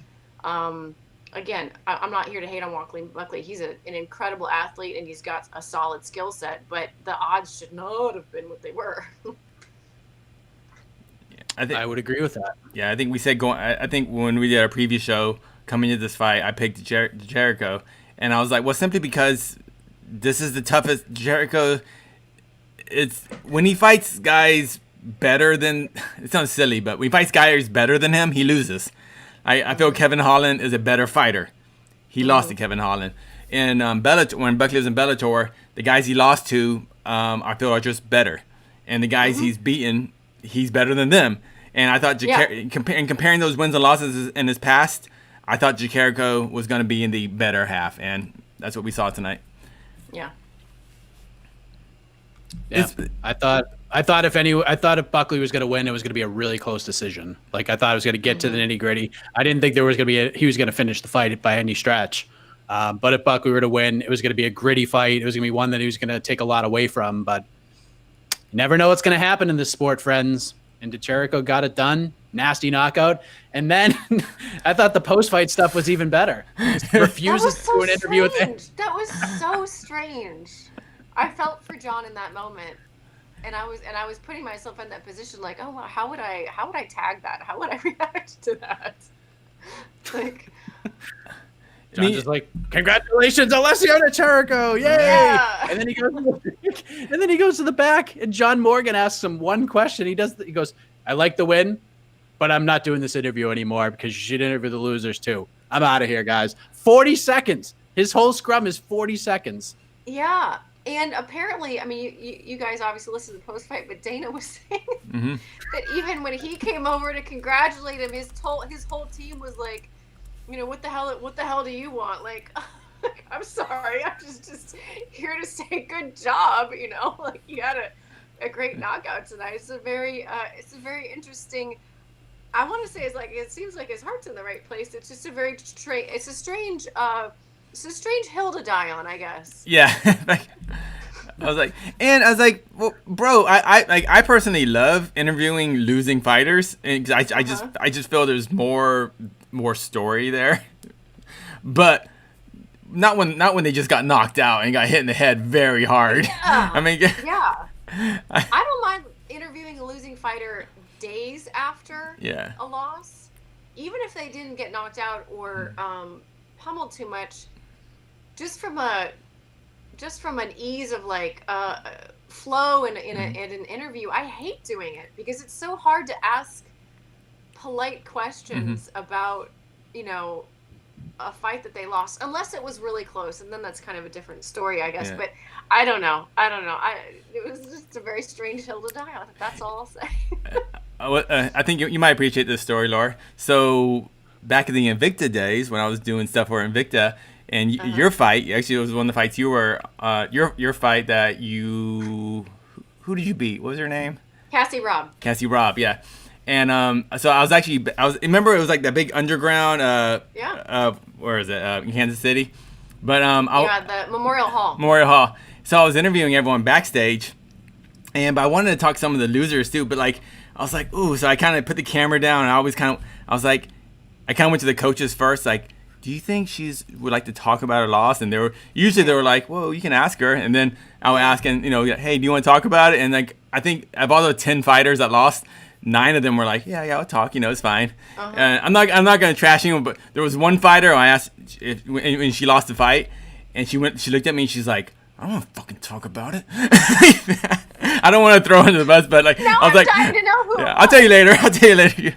again, I'm not here to hate on Joaquin Buckley. He's an incredible athlete and he's got a solid skill set, but the odds should not have been what they were. I would agree with that. Yeah, I think we said I think when we did our preview show coming into this fight, I picked Jericho, and I was like, well, simply because this is the toughest Jericho. It's when he fights guys better than, it sounds silly, but when he fights guys better than him, he loses. I feel Kevin Holland is a better fighter. He lost to Kevin Holland. And Bellator, when Buckley was in Bellator, the guys he lost to, I feel are just better. And the guys he's beaten, he's better than them. And I thought, comparing those wins and losses in his past, I thought Jericho was going to be in the better half. And that's what we saw tonight. Yeah. Yeah. I thought if Buckley was going to win, it was going to be a really close decision. I thought it was going to get to the nitty gritty. I didn't think there was going to be he was going to finish the fight by any stretch. But if Buckley were to win, it was going to be a gritty fight. It was going to be one that he was going to take a lot away from. But You never know what's going to happen in this sport, friends. And Jericho got it done. Nasty knockout. And then I thought the post-fight stuff was even better. He refuses to do an interview with him. That was so strange. I felt for John in that moment. And I was putting myself in that position like, oh, how would I tag that? How would I react to that? Like, John's just like, congratulations, Alessio Jericho, yay! Yeah. And then he goes to the back, and John Morgan asks him one question. He goes, I like the win, but I'm not doing this interview anymore because you should interview the losers too. I'm out of here, guys. 40 seconds. His whole scrum is 40 seconons. Yeah. And apparently, I mean, you guys obviously listened to the post-fight, but Dana was saying that even when he came over to congratulate him, his whole team was like, you know, what the hell do you want? Like, I'm sorry, I'm just here to say good job. You know, like you had a great knockout tonight. It's a very interesting. I want to say it seems like his heart's in the right place. It's just it's a strange hill to die on, I guess. Yeah. I was like, well, bro, I personally love interviewing losing fighters, and I just feel there's more story there, but not when they just got knocked out and got hit in the head very hard. Yeah. I mean, yeah, I don't mind interviewing a losing fighter days after a loss, even if they didn't get knocked out or pummeled too much, just from an ease of like flow in an interview. I hate doing it because it's so hard to ask polite questions about, you know, a fight that they lost, unless it was really close, and then that's kind of a different story, I guess. But I don't know. It was just a very strange hill to die on. That's all I'll say. I think you might appreciate this story, Laura. So back in the Invicta days, when I was doing stuff for Invicta, and your fight, actually, it was one of the fights you were, your fight that you, who did you beat? What was her name? Cassie Robb, yeah. And so I remember it was like that big underground, where is it? In Kansas City. But the Memorial Hall. So I was interviewing everyone backstage, but I wanted to talk to some of the losers too. But like, I was like, ooh. So I kind of put the camera down, and I kind of went to the coaches first, like, do you think would like to talk about her loss? And they were like, well, you can ask her. And then I would ask, and hey, do you want to talk about it? And like, I think of all the 10 fighters that lost, 9 of them were like, yeah, I'll talk. It's fine. I'm not gonna trash anyone, but there was one fighter I asked when she lost the fight, and she looked at me and she's like, I don't want to fucking talk about it. I don't want to throw her under the bus, but like, now I was like, dying to know who I'll tell you later. Okay.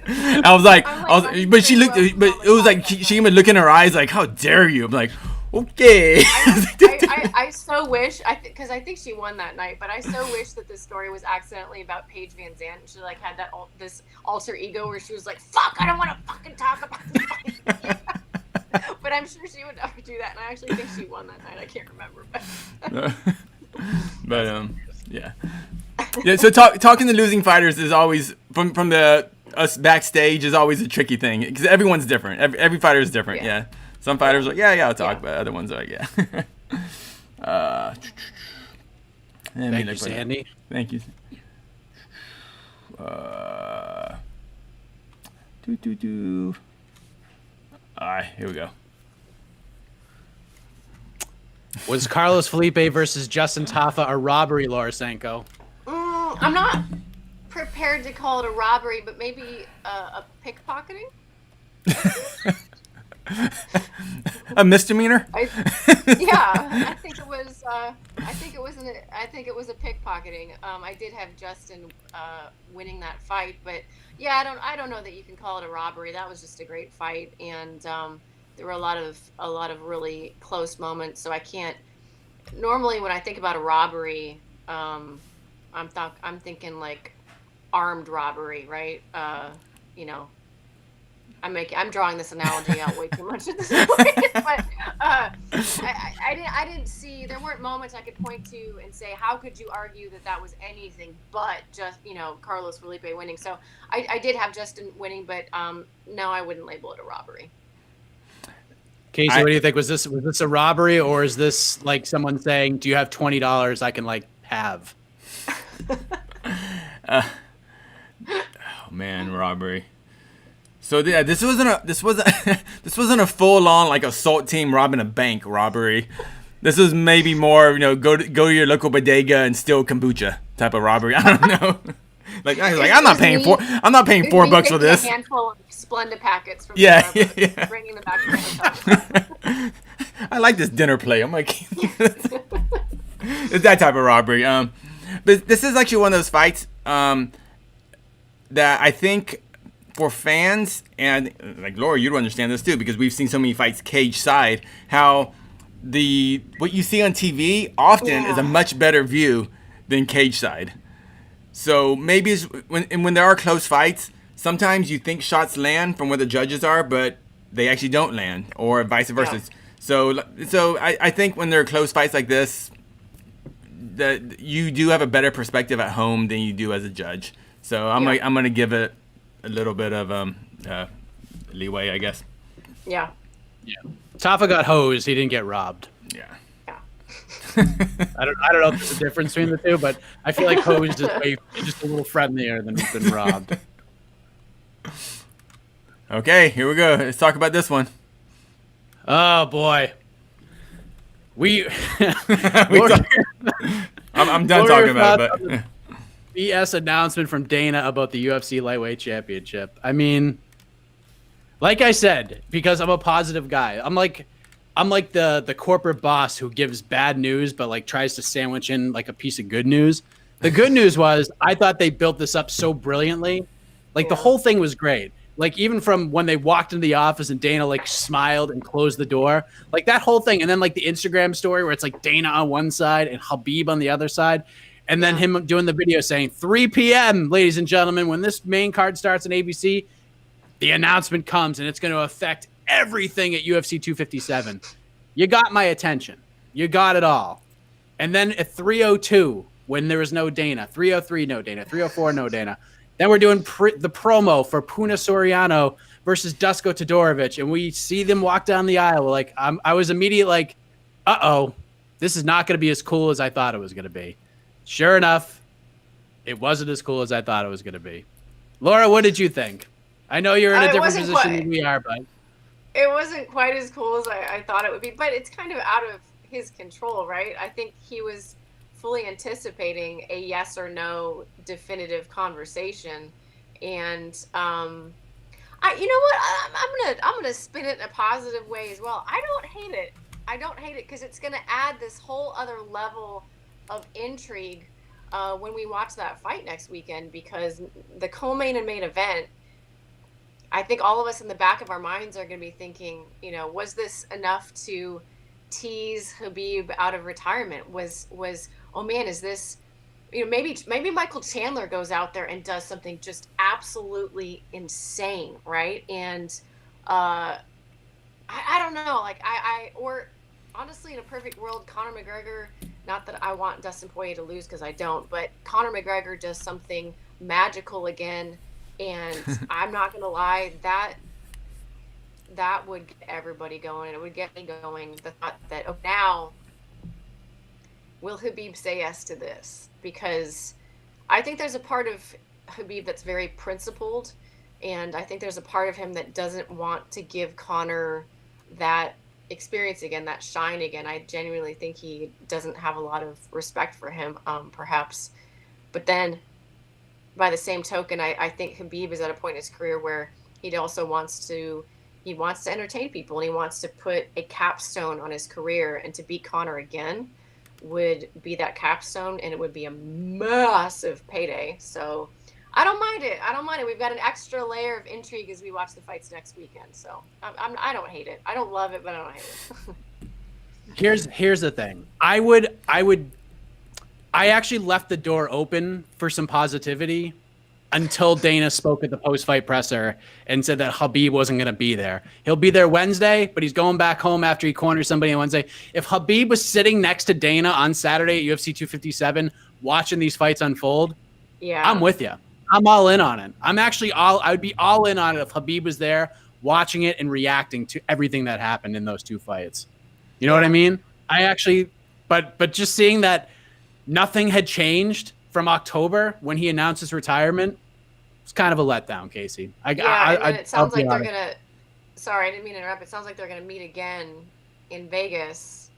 I was like, but she looked, but it was like she even looked in her eyes like, how dare you? I'm like, okay. I so wish, because I think she won that night, but I so wish that this story was accidentally about Paige Van Zandt. She like had this alter ego where she was like, fuck, I don't want to fucking talk about this fight. But I'm sure she would never do that, and I actually think she won that night. I can't remember, but yeah. So talking to losing fighters is always from us backstage is always a tricky thing because everyone's different. Every fighter is different. Yeah. Some fighters are like, I'll talk, but other ones are like, Thank you, Sandy. Thank you. All right, here we go. Was Carlos Felipe versus Justin Tafa a robbery, Laura Sanko? I'm not prepared to call it a robbery, but maybe a pickpocketing. A misdemeanor? I think it was. I think it was a pickpocketing. I did have Justin winning that fight, but I don't know that you can call it a robbery. That was just a great fight, and there were a lot of really close moments. So I can't. Normally, when I think about a robbery, I'm thinking like armed robbery, right? I'm drawing this analogy out way too much at this point, but I didn't see, there weren't moments I could point to and say, how could you argue that was anything but just, Carlos Felipe winning. So I did have Justin winning, but no, I wouldn't label it a robbery. Casey, what do you think? Was this a robbery, or is this like someone saying, do you have $20 I can like have? Oh man, robbery. So yeah, this wasn't a full on like assault team robbing a bank robbery. This was maybe more, go to your local bodega and steal kombucha type of robbery. I don't know. I'm not paying $4 for this. A handful of Splenda packets from yeah. bringing them back to the hotel. I like this dinner plate. I'm like, it's that type of robbery. But this is actually one of those fights that I think for fans, and like Laura, you'd understand this too, because we've seen so many fights cage side, how what you see on TV often is a much better view than cage side. So maybe it's when there are close fights, sometimes you think shots land from where the judges are, but they actually don't land, or vice versa. Yeah. So I think when there are close fights like this, that you do have a better perspective at home than you do as a judge. So I'm gonna give it a little bit of leeway, I guess. Yeah. Yeah. Tafa got hosed. He didn't get robbed. Yeah. I don't know if there's a difference between the two, but I feel like hosed is just a little friendlier than robbed. Okay, here we go. Let's talk about this one. Oh boy. I'm done talking about it, but BS announcement from Dana about the UFC Lightweight Championship. I mean, like I said, because I'm a positive guy. I'm like the corporate boss who gives bad news but like tries to sandwich in like a piece of good news. The good news was I thought they built this up so brilliantly. Like the whole thing was great. Like even from when they walked into the office and Dana like smiled and closed the door, like that whole thing. And then like the Instagram story where it's like Dana on one side and Khabib on the other side. And then him doing the video saying 3 p.m., ladies and gentlemen, when this main card starts on ABC, the announcement comes and it's going to affect everything at UFC 257. You got my attention. You got it all. And then at 3:02, when there was no Dana, 3:03, no Dana, 3:04, no Dana. Then we're doing the promo for Puna Soriano versus Dusko Todorovic, and we see them walk down the aisle. Like I was immediate like, uh-oh, this is not going to be as cool as I thought it was going to be. Sure enough, it wasn't as cool as I thought it was going to be. Laura, what did you think? I know you're in a different position than we are, but it wasn't quite as cool as I thought it would be. But it's kind of out of his control, right? I think he was fully anticipating a yes or no definitive conversation, and you know what? I'm gonna spin it in a positive way as well. I don't hate it because it's gonna add this whole other level of intrigue when we watch that fight next weekend, because the co-main and main event, I think all of us in the back of our minds are going to be thinking, was this enough to tease Khabib out of retirement? Was oh man, is this, maybe Michael Chandler goes out there and does something just absolutely insane, right? And I don't know, or honestly, in a perfect world, Conor McGregor, not that I want Dustin Poirier to lose because I don't, but Conor McGregor does something magical again, and I'm not going to lie, that would get everybody going, and it would get me going, the thought that, now, will Khabib say yes to this? Because I think there's a part of Khabib that's very principled, and I think there's a part of him that doesn't want to give Conor that experience again, that shine again. I genuinely think he doesn't have a lot of respect for him, perhaps. But then, by the same token, I think Khabib is at a point in his career where he also wants to entertain people, and he wants to put a capstone on his career, and to beat Conor again would be that capstone, and it would be a massive payday. So I don't mind it. We've got an extra layer of intrigue as we watch the fights next weekend. So I don't hate it. I don't love it, but I don't hate it. Here's the thing. I actually left the door open for some positivity until Dana spoke at the post-fight presser and said that Khabib wasn't going to be there. He'll be there Wednesday, but he's going back home after he corners somebody on Wednesday. If Khabib was sitting next to Dana on Saturday at UFC 257 watching these fights unfold, I'm with you. I'm all in on it. I would be all in on it if Khabib was there watching it and reacting to everything that happened in those two fights. You know what I mean? But just seeing that nothing had changed from October when he announced his retirement, it's kind of a letdown, Casey. And then it sounds like they're gonna. Sorry, I didn't mean to interrupt. It sounds like they're gonna meet again in Vegas.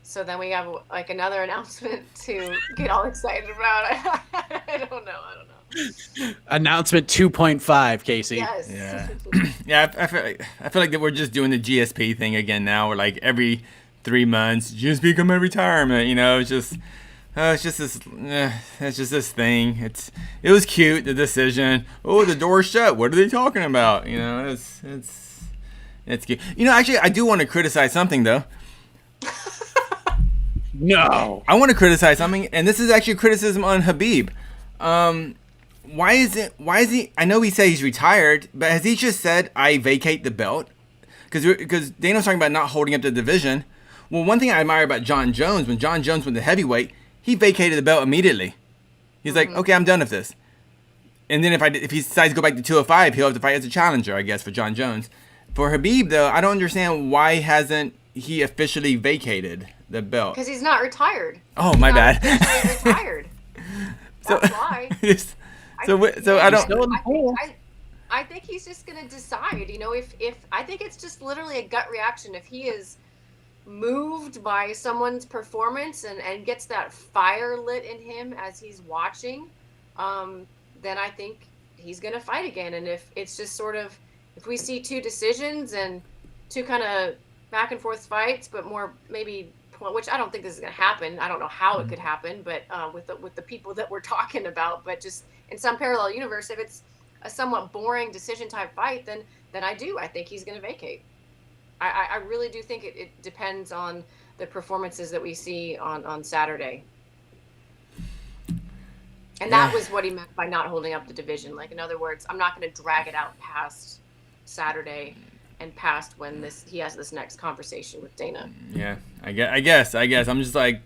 So then we have like another announcement to get all excited about. I don't know. Announcement 2.5, Casey. Yes. Yeah. Yeah. I feel like that we're just doing the GSP thing again now. We're like every 3 months, GSP come in retirement. You know, it's just this thing. It was cute, the decision. Oh, the door's shut. What are they talking about? You know, it's cute. You know, actually, I do want to criticize something though. No. I want to criticize something, and this is actually criticism on Khabib. Why is he? I know he said he's retired, but has he just said I vacate the belt? Because Dana's talking about not holding up the division. Well, one thing I admire about John Jones, when John Jones went to heavyweight, he vacated the belt immediately. He's like, okay, I'm done with this. And then if he decides to go back to 205, he'll have to fight as a challenger, I guess, for John Jones. For Khabib, though, I don't understand why hasn't he officially vacated the belt? Because he's not retired. Oh, my bad. He's retired. That's why. I think he's just gonna decide. You know, if I think it's just literally a gut reaction. If he is moved by someone's performance and gets that fire lit in him as he's watching, then I think he's gonna fight again. And if it's just sort of, if we see two decisions and two kind of back and forth fights, but more maybe, which I don't think this is gonna happen. I don't know how it could happen, but with the people that we're talking about, but just in some parallel universe, if it's a somewhat boring decision type fight, then I think he's gonna vacate. I really do think it depends on the performances that we see on Saturday. And that was what he meant by not holding up the division. Like, in other words, I'm not going to drag it out past Saturday and past when he has this next conversation with Dana. Yeah, I guess. I'm just like,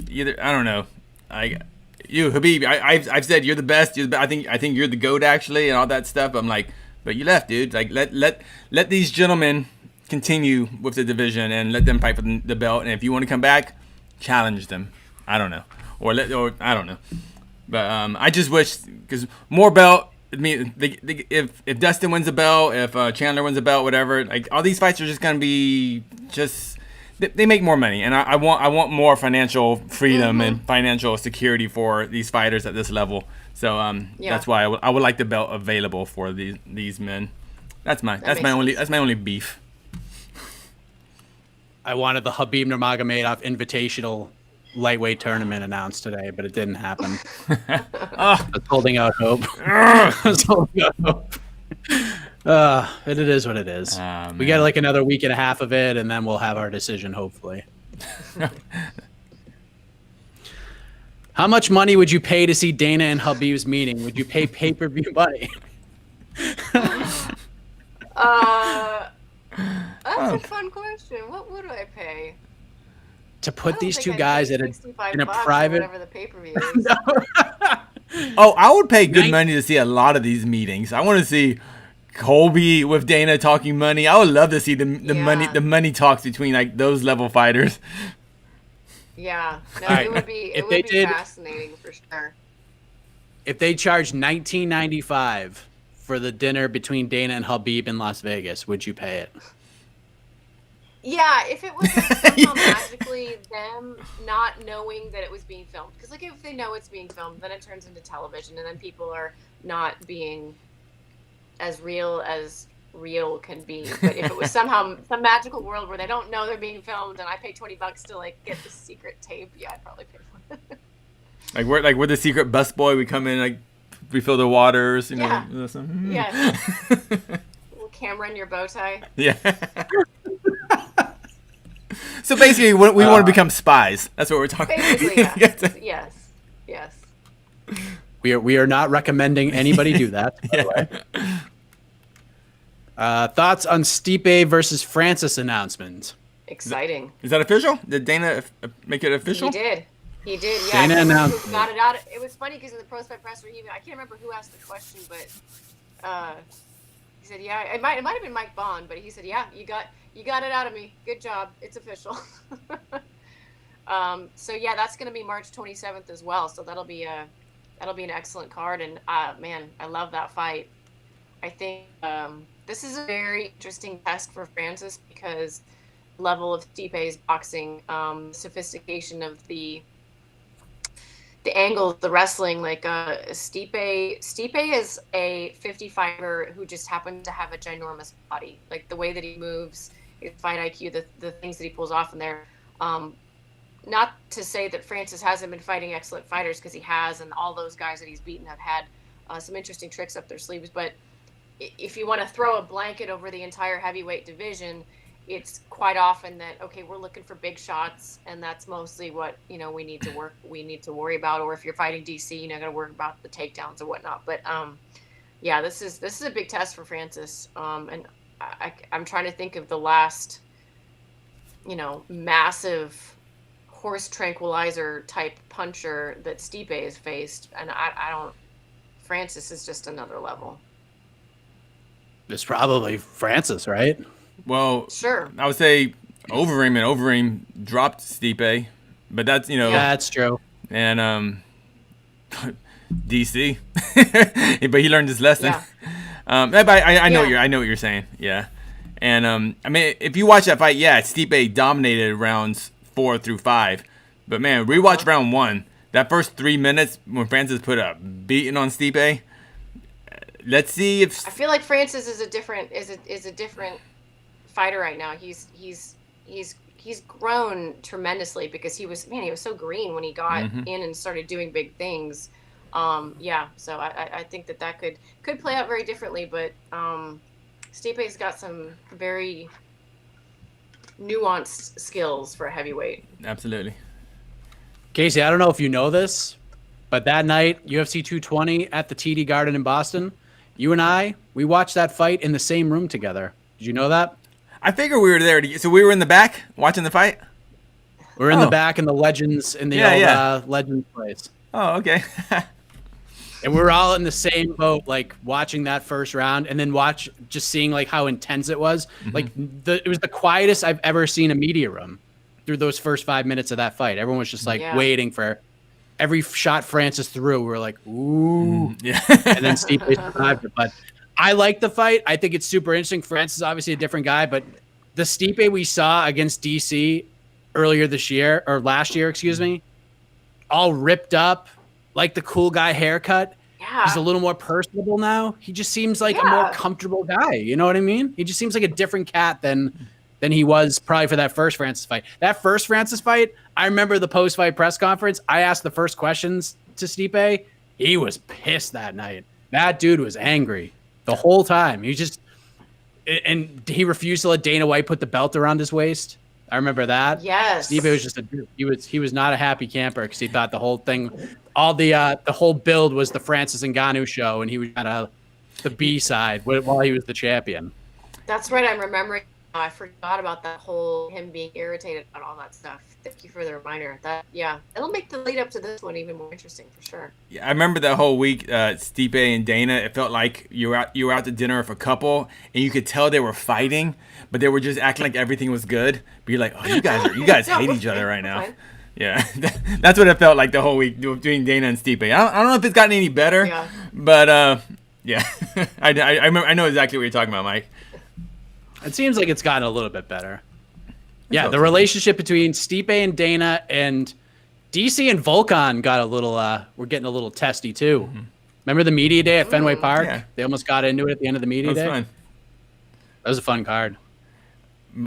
either, I don't know. Khabib, I've said you're the best. I think you're the GOAT, actually, and all that stuff. I'm like, but you left, dude. Like, let these gentlemen continue with the division and let them fight for the belt. And if you want to come back, challenge them. I don't know, or I don't know. But I just wish, because more belt. I mean, if Dustin wins a belt, if Chandler wins a belt, whatever, like all these fights are just gonna be just they make more money, and I want more financial freedom and financial security for these fighters at this level. So that's why I would like the belt available for these men. That's my only beef. I wanted the Khabib Nurmagomedov Invitational lightweight tournament announced today, but it didn't happen. I was holding out hope. It is what it is. We got like another week and a half of it, and then we'll have our decision, hopefully. How much money would you pay to see Dana and Khabib's meeting? Would you pay pay-per-view money? That's a fun question. What would I pay? To put these two guys in a private, whatever the pay-per-view is. Oh, I would pay good money to see a lot of these meetings. I want to see Colby with Dana talking money. I would love to see the money talks between like those level fighters. Yeah, no, it would be fascinating for sure. If they charged $19.95 for the dinner between Dana and Khabib in Las Vegas, would you pay it? Yeah, if it was like somehow magically them not knowing that it was being filmed. Because like if they know it's being filmed, then it turns into television, and then people are not being as real can be. But if it was somehow some magical world where they don't know they're being filmed, and I pay $20 to like get the secret tape, yeah, I'd probably pay for it. Like we're the secret busboy. We come in, like refill the waters, you know. Yeah. Little camera in your bow tie. Yeah. So basically, we want to become spies. That's what we're talking about. Basically, yes. We are not recommending anybody do that, by the way. Thoughts on Stipe versus Francis announcement? Exciting. Is that official? Did Dana make it official? He did. Yeah. Dana announced. Got it out. It was funny because in the post-fight presser, I can't remember who asked the question, but he said, "Yeah." It might have been Mike Bond, but he said, "Yeah, you got it out of me. Good job. It's official." So yeah, that's going to be March 27th as well. So that'll be That'll be an excellent card. And man, I love that fight. I think this is a very interesting test for Francis because level of Stipe's boxing, sophistication of the angles, the wrestling. Like Stipe is a 55er who just happens to have a ginormous body. Like the way that he moves, his fight IQ, the things that he pulls off in there. Not to say that Francis hasn't been fighting excellent fighters, because he has, and all those guys that he's beaten have had some interesting tricks up their sleeves. But if you want to throw a blanket over the entire heavyweight division, it's quite often that, okay, we're looking for big shots, and that's mostly what, you know, we need to worry about. Or if you're fighting DC, you're not going to worry about the takedowns or whatnot. But yeah, this is a big test for Francis. And I'm trying to think of the last, you know, massive horse tranquilizer type puncher that Stipe has faced, and I don't. Francis is just another level. It's probably Francis, right? Well, sure. I would say Overeem dropped Stipe, but that's, you know, yeah, that's true. And DC, but he learned his lesson. Yeah. But I know I know what you're saying. Yeah, and I mean, if you watch that fight, yeah, Stipe dominated rounds 4 through 5, but man, rewatch round 1. That first 3 minutes when Francis put a beating on Stipe. Let's see if I feel like Francis is a different fighter right now. He's grown tremendously because he was so green when he got in and started doing big things. Yeah, so I think that could play out very differently, but Stipe's got some very nuanced skills for a heavyweight. Absolutely. Casey, I don't know if you know this, but that night, UFC 220 at the TD Garden in Boston, you and we watched that fight in the same room together. Did you know that? I figured we were there. So we were in the back watching the fight? We're in the back in the Legends, in the old Legends place. Oh, okay. And we were all in the same boat, like watching that first round, and then just seeing like how intense it was. Like it was the quietest I've ever seen a media room through those first 5 minutes of that fight. Everyone was just like waiting for every shot Francis threw. We were like, ooh. Yeah. And then Stipe survived it. But I like the fight. I think it's super interesting. Francis is obviously a different guy, but the Stipe we saw against DC last year, excuse me, all ripped up, like the cool guy haircut. Yeah. He's a little more personable now. He just seems like a more comfortable guy. You know what I mean? He just seems like a different cat than he was probably for that first Francis fight. That first Francis fight, I remember the post-fight press conference. I asked the first questions to Stipe. He was pissed that night. That dude was angry the whole time. And he refused to let Dana White put the belt around his waist. I remember that. Yes. Stipe was just he was not a happy camper because he thought the whole thing, the whole build was the Francis Ngannou show, and he was kind the B side while he was the champion. That's right. I'm remembering. I forgot about that whole him being irritated about all that stuff. Thank you for the reminder. It'll make the lead up to this one even more interesting for sure. Yeah, I remember that whole week, Stipe and Dana. It felt like you were out to dinner with a couple, and you could tell they were fighting, but they were just acting like everything was good. But you're like, oh, you guys hate each other right now. Fine. Yeah, that's what it felt like the whole week between Dana and Stipe. I don't know if it's gotten any better, but yeah, I know exactly what you're talking about, Mike. It seems like it's gotten a little bit better. Yeah, the relationship between Stipe and Dana and DC and Volkan got we're getting a little testy too. Remember the media day at Fenway Park? Yeah. They almost got into it at the end of the media day. Fun. That was a fun card.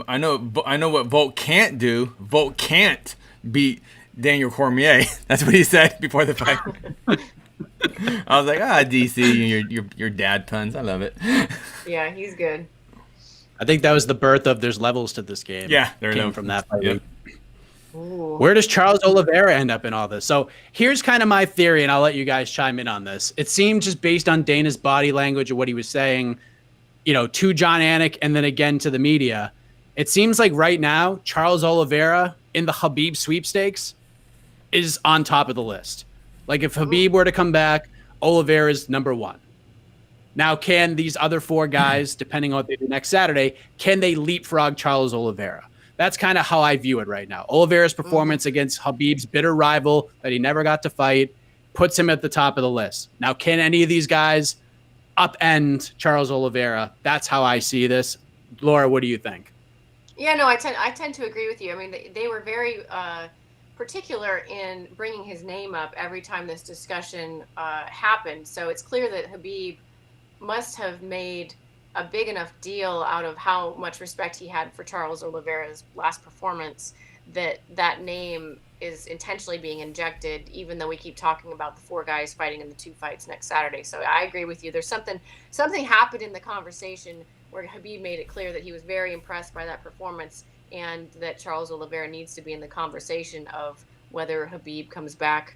I know what Volk can't do. Volk can't beat Daniel Cormier. That's what he said before the fight. I was like, DC, your dad puns. I love it. Yeah, he's good. I think that was the birth of there's levels to this game. Yeah, there came from that fight. Yep. Where does Charles Oliveira end up in all this? So here's kind of my theory, and I'll let you guys chime in on this. It seemed just based on Dana's body language or what he was saying, to John Anik and then again to the media. It seems like right now, Charles Oliveira in the Khabib sweepstakes is on top of the list. Like if Khabib were to come back, Oliveira is number one. Now, can these other 4 guys, depending on what they do next Saturday, can they leapfrog Charles Oliveira? That's kind of how I view it right now. Oliveira's performance against Khabib's bitter rival that he never got to fight puts him at the top of the list. Now, can any of these guys upend Charles Oliveira? That's how I see this. Laura, what do you think? Yeah, no, I tend to agree with you. I mean, they were very particular in bringing his name up every time this discussion happened. So it's clear that Khabib must have made a big enough deal out of how much respect he had for Charles Oliveira's last performance that name is intentionally being injected, even though we keep talking about the 4 guys fighting in the 2 fights next Saturday. So I agree with you. There's something happened in the conversation where Khabib made it clear that he was very impressed by that performance and that Charles Oliveira needs to be in the conversation of whether Khabib comes back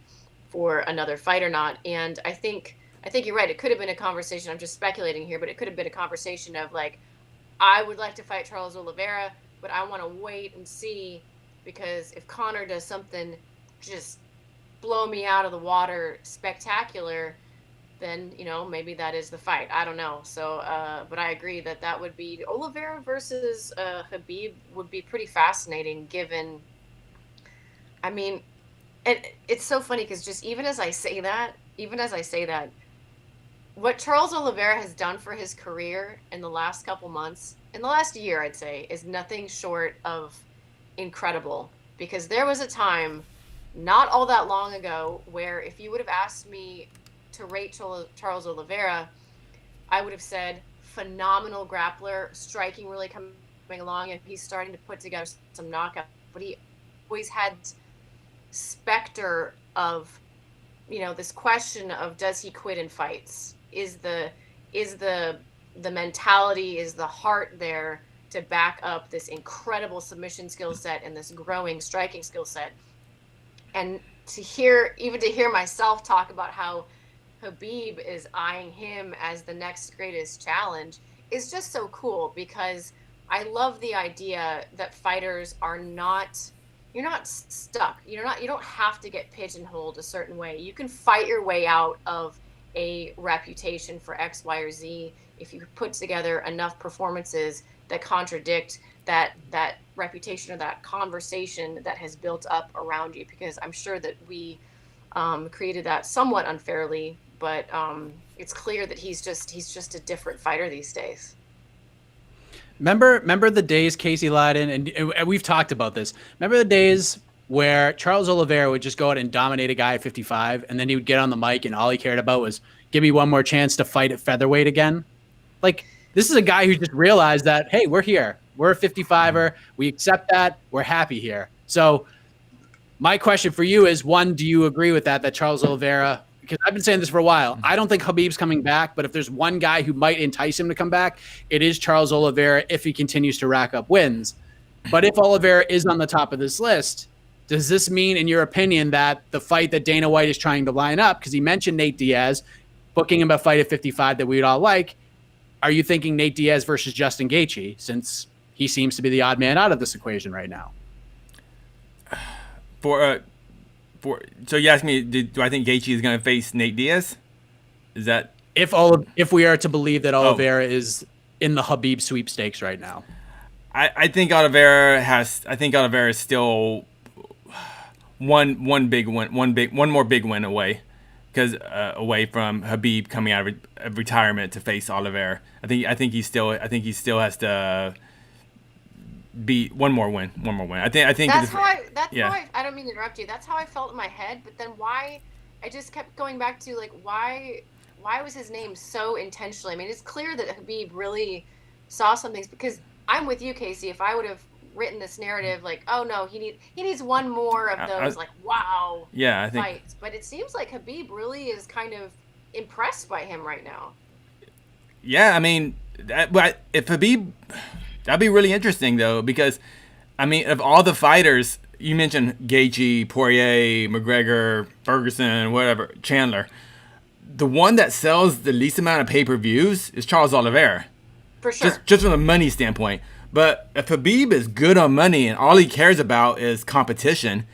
for another fight or not. And I think you're right. It could have been a conversation. I'm just speculating here, but it could have been a conversation of like, I would like to fight Charles Oliveira, but I want to wait and see, because if Conor does something just blow me out of the water spectacular, then, maybe that is the fight. I don't know. So, but I agree that would be Oliveira versus Khabib would be pretty fascinating given, I mean, it's so funny because just even as I say that, what Charles Oliveira has done for his career in the last couple months, in the last year, I'd say, is nothing short of incredible. Because there was a time not all that long ago where if you would have asked me to rate Charles Oliveira, I would have said phenomenal grappler, striking really coming along, and he's starting to put together some knockouts. But he always had specter of, this question of, does he quit in fights? Is the mentality, is the heart there to back up this incredible submission skill set and this growing striking skill set? And to hear myself talk about how Khabib is eyeing him as the next greatest challenge is just so cool, because I love the idea that fighters are you're not stuck. You don't have to get pigeonholed a certain way. You can fight your way out of a reputation for X, Y, or Z if you put together enough performances that contradict that reputation or that conversation that has built up around you. Because I'm sure that we created that somewhat unfairly, but it's clear that he's just a different fighter these days. Remember the days, Casey Leydon, and we've talked about this. Remember the days where Charles Oliveira would just go out and dominate a guy at 55, and then he would get on the mic and all he cared about was, give me one more chance to fight at featherweight again? Like, this is a guy who just realized that, hey, we're here. We're a 55er. We accept that. We're happy here. So my question for you is, one, do you agree with that Charles Oliveira, because I've been saying this for a while, I don't think Khabib's coming back, but if there's one guy who might entice him to come back, it is Charles Oliveira if he continues to rack up wins. But if Oliveira is on the top of this list, does this mean, in your opinion, that the fight that Dana White is trying to line up, because he mentioned Nate Diaz, booking him a fight at 55 that we'd all like, are you thinking Nate Diaz versus Justin Gaethje, since he seems to be the odd man out of this equation right now? So you asked me, do I think Gaethje is going to face Nate Diaz? Is that if we are to believe that Oliveira is in the Khabib sweepstakes right now? I think Oliveira is still one more big win away, because away from Khabib coming out of retirement to face Oliveira. I think he still has to beat one more win. I think that's how I don't mean to interrupt you. That's how I felt in my head, but then why I just kept going back to, like, why was his name so intentionally? I mean, it's clear that Khabib really saw some things, because I'm with you, Casey. If I would have written this narrative like, oh no, he needs one more of those wow fights. But it seems like Khabib really is kind of impressed by him right now. Yeah, I mean, if Khabib, that'd be really interesting though, because I mean, of all the fighters you mentioned, Gaethje, Poirier, McGregor, Ferguson, whatever, Chandler, the one that sells the least amount of pay-per-views is Charles Oliveira. For sure. Just from a money standpoint. But if Khabib is good on money and all he cares about is competition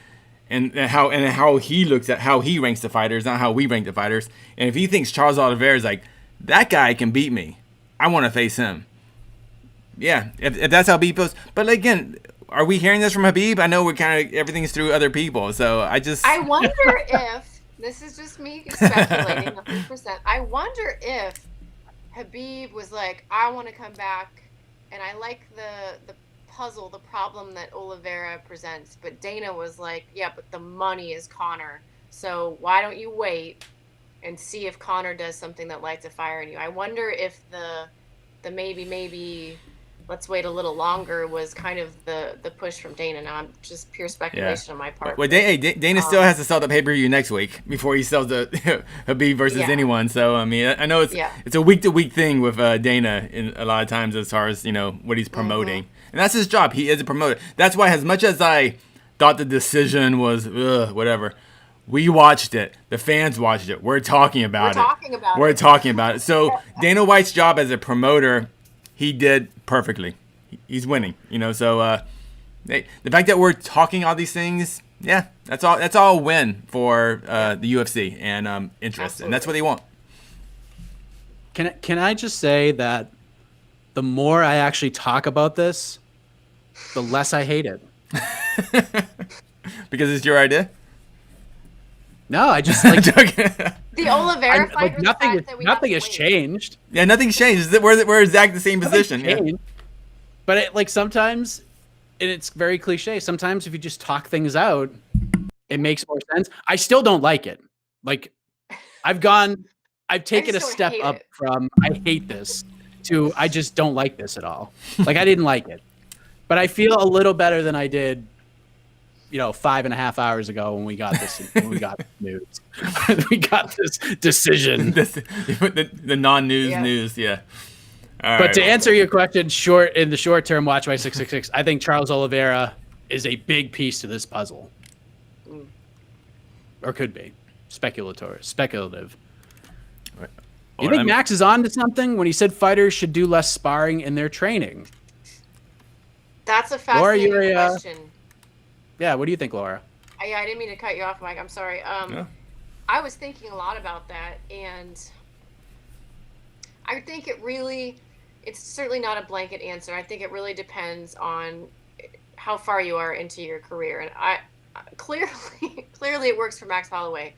and how he looks at how he ranks the fighters, not how we rank the fighters, and if he thinks Charles Oliveira is like, that guy can beat me, I want to face him. Yeah, if that's how Khabib feels. But again, are we hearing this from Khabib? I know we're kind of, everything's through other people, so I wonder This is just me speculating 100%. I wonder if Khabib was like, I want to come back, and I like the puzzle, the problem that Oliveira presents. But Dana was like, yeah, but the money is Conor. So why don't you wait and see if Conor does something that lights a fire in you? I wonder if the maybe let's wait a little longer was kind of the push from Dana. Now I'm just pure speculation on my part. Well, Dana still has to sell the pay-per-view next week before he sells the Khabib versus anyone. So I mean, I know it's a week-to-week thing with Dana in a lot of times as far as what he's promoting, and that's his job. He is a promoter. That's why, as much as I thought the decision was whatever, we watched it. The fans watched it. We're talking about it. We're talking about it. So Dana White's job as a promoter, he did perfectly. He's winning, So the fact that we're talking all these things, that's all a win for the UFC and interest, Absolutely. and that's what they want. Can I just say that the more I actually talk about this, the less I hate it. Because it's your idea? No, I just like the Oliveira fight. Like, nothing has changed. Yeah, nothing's changed. We're exactly the same position. Yeah. But sometimes, and it's very cliche, sometimes if you just talk things out, it makes more sense. I still don't like it. Like, I've taken a step up from I hate this to I just don't like this at all. Like, I didn't like it. But I feel a little better than I did 5.5 hours ago when we got this news. We got this decision. the non-news news, yeah. All but right. To answer your question, in the short term, watch my 666. I think Charles Oliveira is a big piece to this puzzle, or could be speculative. Right. You think Max is on to something when he said fighters should do less sparring in their training? That's a fascinating question. Yeah, what do you think, Laura? I didn't mean to cut you off, Mike. I'm sorry. No. I was thinking a lot about that, and I think it's certainly not a blanket answer. I think it really depends on how far you are into your career, and clearly it works for Max Holloway.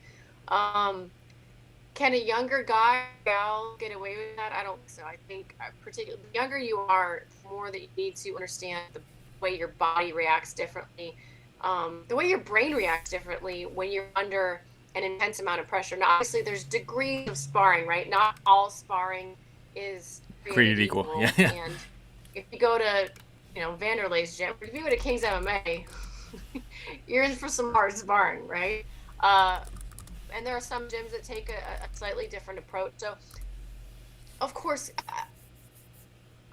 Can a younger gal get away with that? I don't think so. I think particularly the younger you are, the more that you need to understand the way your body reacts differently. The way your brain reacts differently when you're under an intense amount of pressure. Now, obviously, there's degrees of sparring, right? Not all sparring is created equal. Yeah. And if you go to, Vanderlei's gym, if you go to King's MMA, you're in for some hard sparring, right? And there are some gyms that take a slightly different approach. So, of course,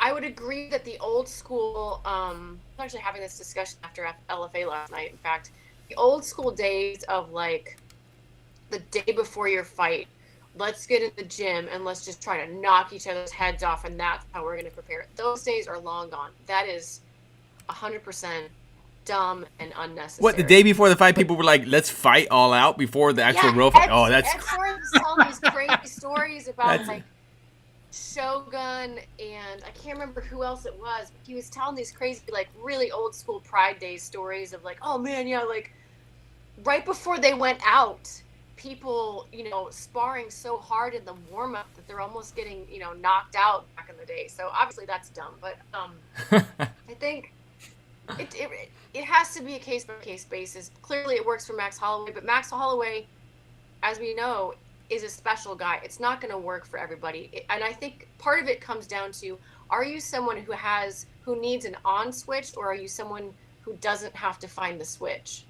I would agree that the old school, I was actually having this discussion after LFA last night, in fact, the old school days of like the day before your fight, let's get in the gym and let's just try to knock each other's heads off, and that's how we're going to prepare. Those days are long gone. That is 100% dumb and unnecessary. What, the day before the fight, people were like, let's fight all out before the actual real fight? Oh, that's... Ed Sorensen was telling these crazy stories about like Shogun, and I can't remember who else it was, but he was telling these crazy, like, really old school Pride Day stories of like, oh man, yeah, like right before they went out, people, sparring so hard in the warm up that they're almost getting, knocked out back in the day. So obviously that's dumb, but I think it has to be a case by case basis. Clearly it works for Max Holloway, but Max Holloway, as we know, is a special guy. It's not going to work for everybody. And I think part of it comes down to, are you someone who needs an on switch, or are you someone who doesn't have to find the switch?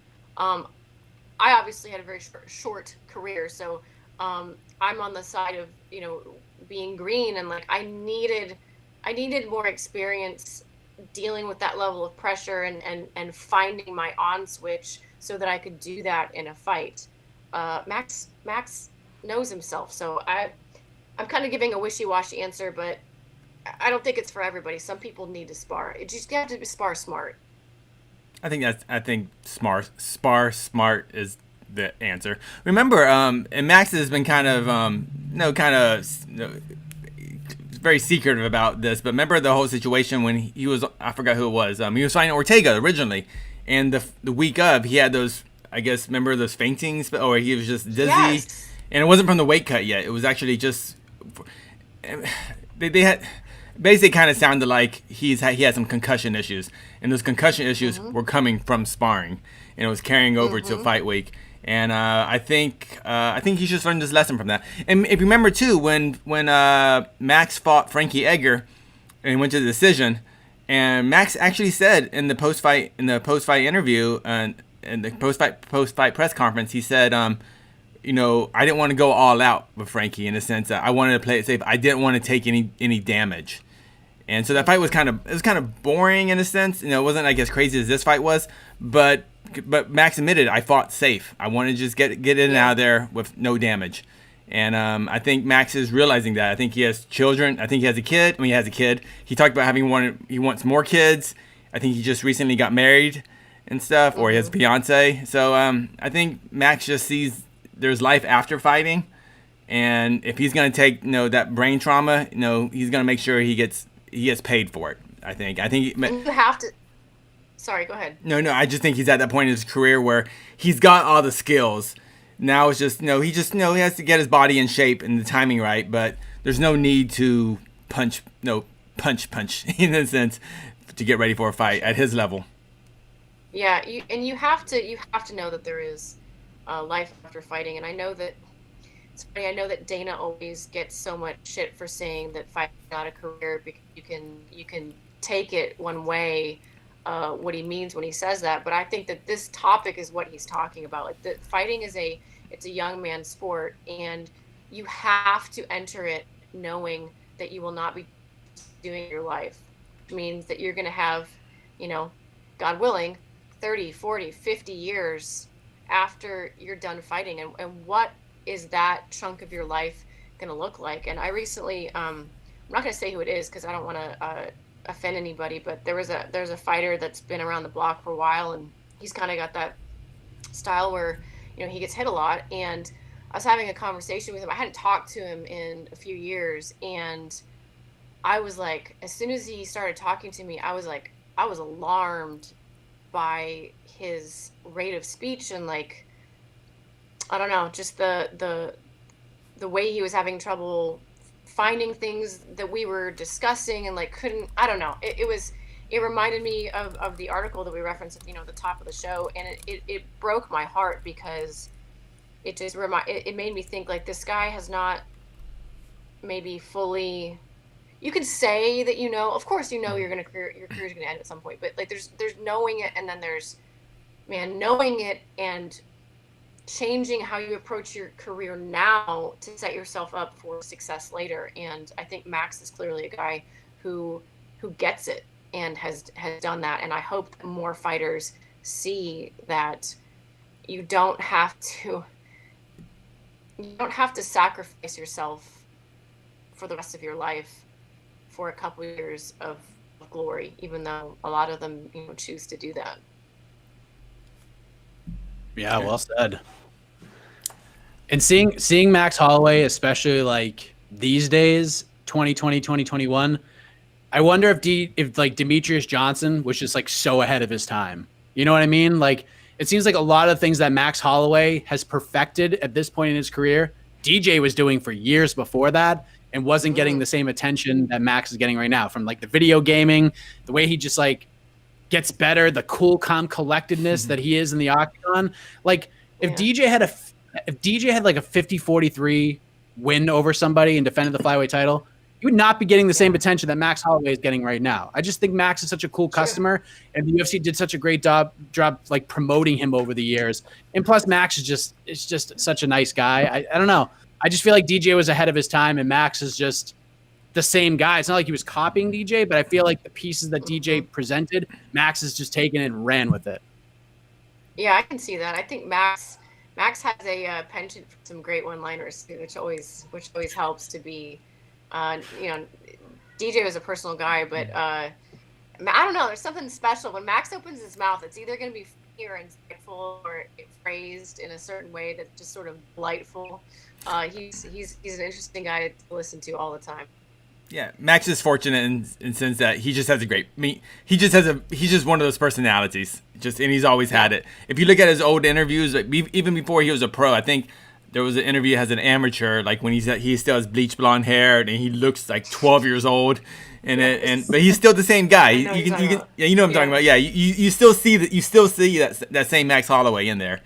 I obviously had a very short career, so I'm on the side of, being green, and like I needed more experience dealing with that level of pressure and finding my on switch so that I could do that in a fight. Max knows himself, so I'm kind of giving a wishy-washy answer, but I don't think it's for everybody. Some people need to spar. You have to spar smart. I think spar smart is the answer. Remember, and Max has been kind of very secretive about this, but remember the whole situation when he was, I forgot who it was. He was fighting Ortega originally, and the week of, he had those I guess, remember those faintings, or he was just dizzy, Yes. and it wasn't from the weight cut yet. It was actually just they had basically kind of sounded like he had some concussion issues, and those concussion issues were coming from sparring, and it was carrying over to fight week. And I think he should learn this lesson from that. And if you remember too, when Max fought Frankie Edgar, and he went to the decision, and Max actually said in the post fight interview and in the post fight press conference, he said, you know, I didn't want to go all out with Frankie, in the sense that I wanted to play it safe. I didn't want to take any damage. And so that fight was kind of boring in a sense. You know, it wasn't, I guess, crazy as this fight was, but Max admitted, I fought safe. I wanted to just get in and out of there with no damage. And I think Max is realizing that. I think he has children. I think he has a kid. He has a kid. He talked about he wants more kids. I think he just recently got married and stuff, or he has a fiance. So I think Max just sees there's life after fighting, and if he's gonna take, you know, that brain trauma, you know, he's gonna make sure he gets paid for it. I think You have to. Sorry, go ahead. No, I just think he's at that point in his career where he's got all the skills. Now it's just, he has to get his body in shape and the timing right, but there's no need to punch in a sense to get ready for a fight at his level. Yeah, you have to know that there is life after fighting, and I know that it's funny. I know that Dana always gets so much shit for saying that fighting is not a career, because you can take it one way, what he means when he says that. But I think that this topic is what he's talking about. Like, that fighting is a young man's sport, and you have to enter it knowing that you will not be doing your life, which means that you're going to have, God willing, 30, 40, 50 years after you're done fighting. And what is that chunk of your life going to look like? And I recently, I'm not going to say who it is because I don't want to offend anybody, but there's a fighter that's been around the block for a while, and he's kind of got that style where, he gets hit a lot. And I was having a conversation with him. I hadn't talked to him in a few years, and I was like, as soon as he started talking to me, I was alarmed by his rate of speech, and like, I don't know, just the way he was having trouble finding things that we were discussing, and like I don't know. It reminded me of the article that we referenced at the top of the show, and it broke my heart, because it just it made me think, like, this guy has not maybe fully. You can say that of course your career's gonna end at some point, but like there's knowing it, and then there's knowing it and changing how you approach your career now to set yourself up for success later. And I think Max is clearly a guy who gets it and has done that. And I hope that more fighters see that you don't have to sacrifice yourself for the rest of your life for a couple of years of glory, even though a lot of them choose to do that. Yeah, well said. And seeing Max Holloway, especially like these days, 2020, 2021, I wonder if like Demetrius Johnson was just like so ahead of his time. You know what I mean? Like, it seems like a lot of things that Max Holloway has perfected at this point in his career, DJ was doing for years before that, and wasn't getting the same attention that Max is getting right now, from like the video gaming, the way he just like gets better, the cool, calm collectedness that he is in the octagon. Like, if DJ had like a 50-43 win over somebody and defended the flyweight title, you would not be getting the same attention that Max Holloway is getting right now. I just think Max is such a cool customer, and the UFC did such a great job like promoting him over the years. And plus, Max is just such a nice guy. I don't know. I just feel like DJ was ahead of his time, and Max is just the same guy. It's not like he was copying DJ, but I feel like the pieces that DJ presented, Max has just taken it and ran with it. Yeah, I can see that. I think Max has a penchant for some great one-liners too, which always helps to be. DJ was a personal guy, but I don't know. There's something special when Max opens his mouth. It's either going to be funny or insightful, or phrased in a certain way that's just sort of delightful. He's an interesting guy to listen to all the time. Yeah, Max is fortunate in sense that he just has a great. I mean, he's just one of those personalities. And he's always had it. If you look at his old interviews, like, even before he was a pro, I think there was an interview as an amateur, like when he still has bleach blonde hair and he looks like 12 years old, but he's still the same guy. You know what I'm talking about. Yeah, you still see that same Max Holloway in there.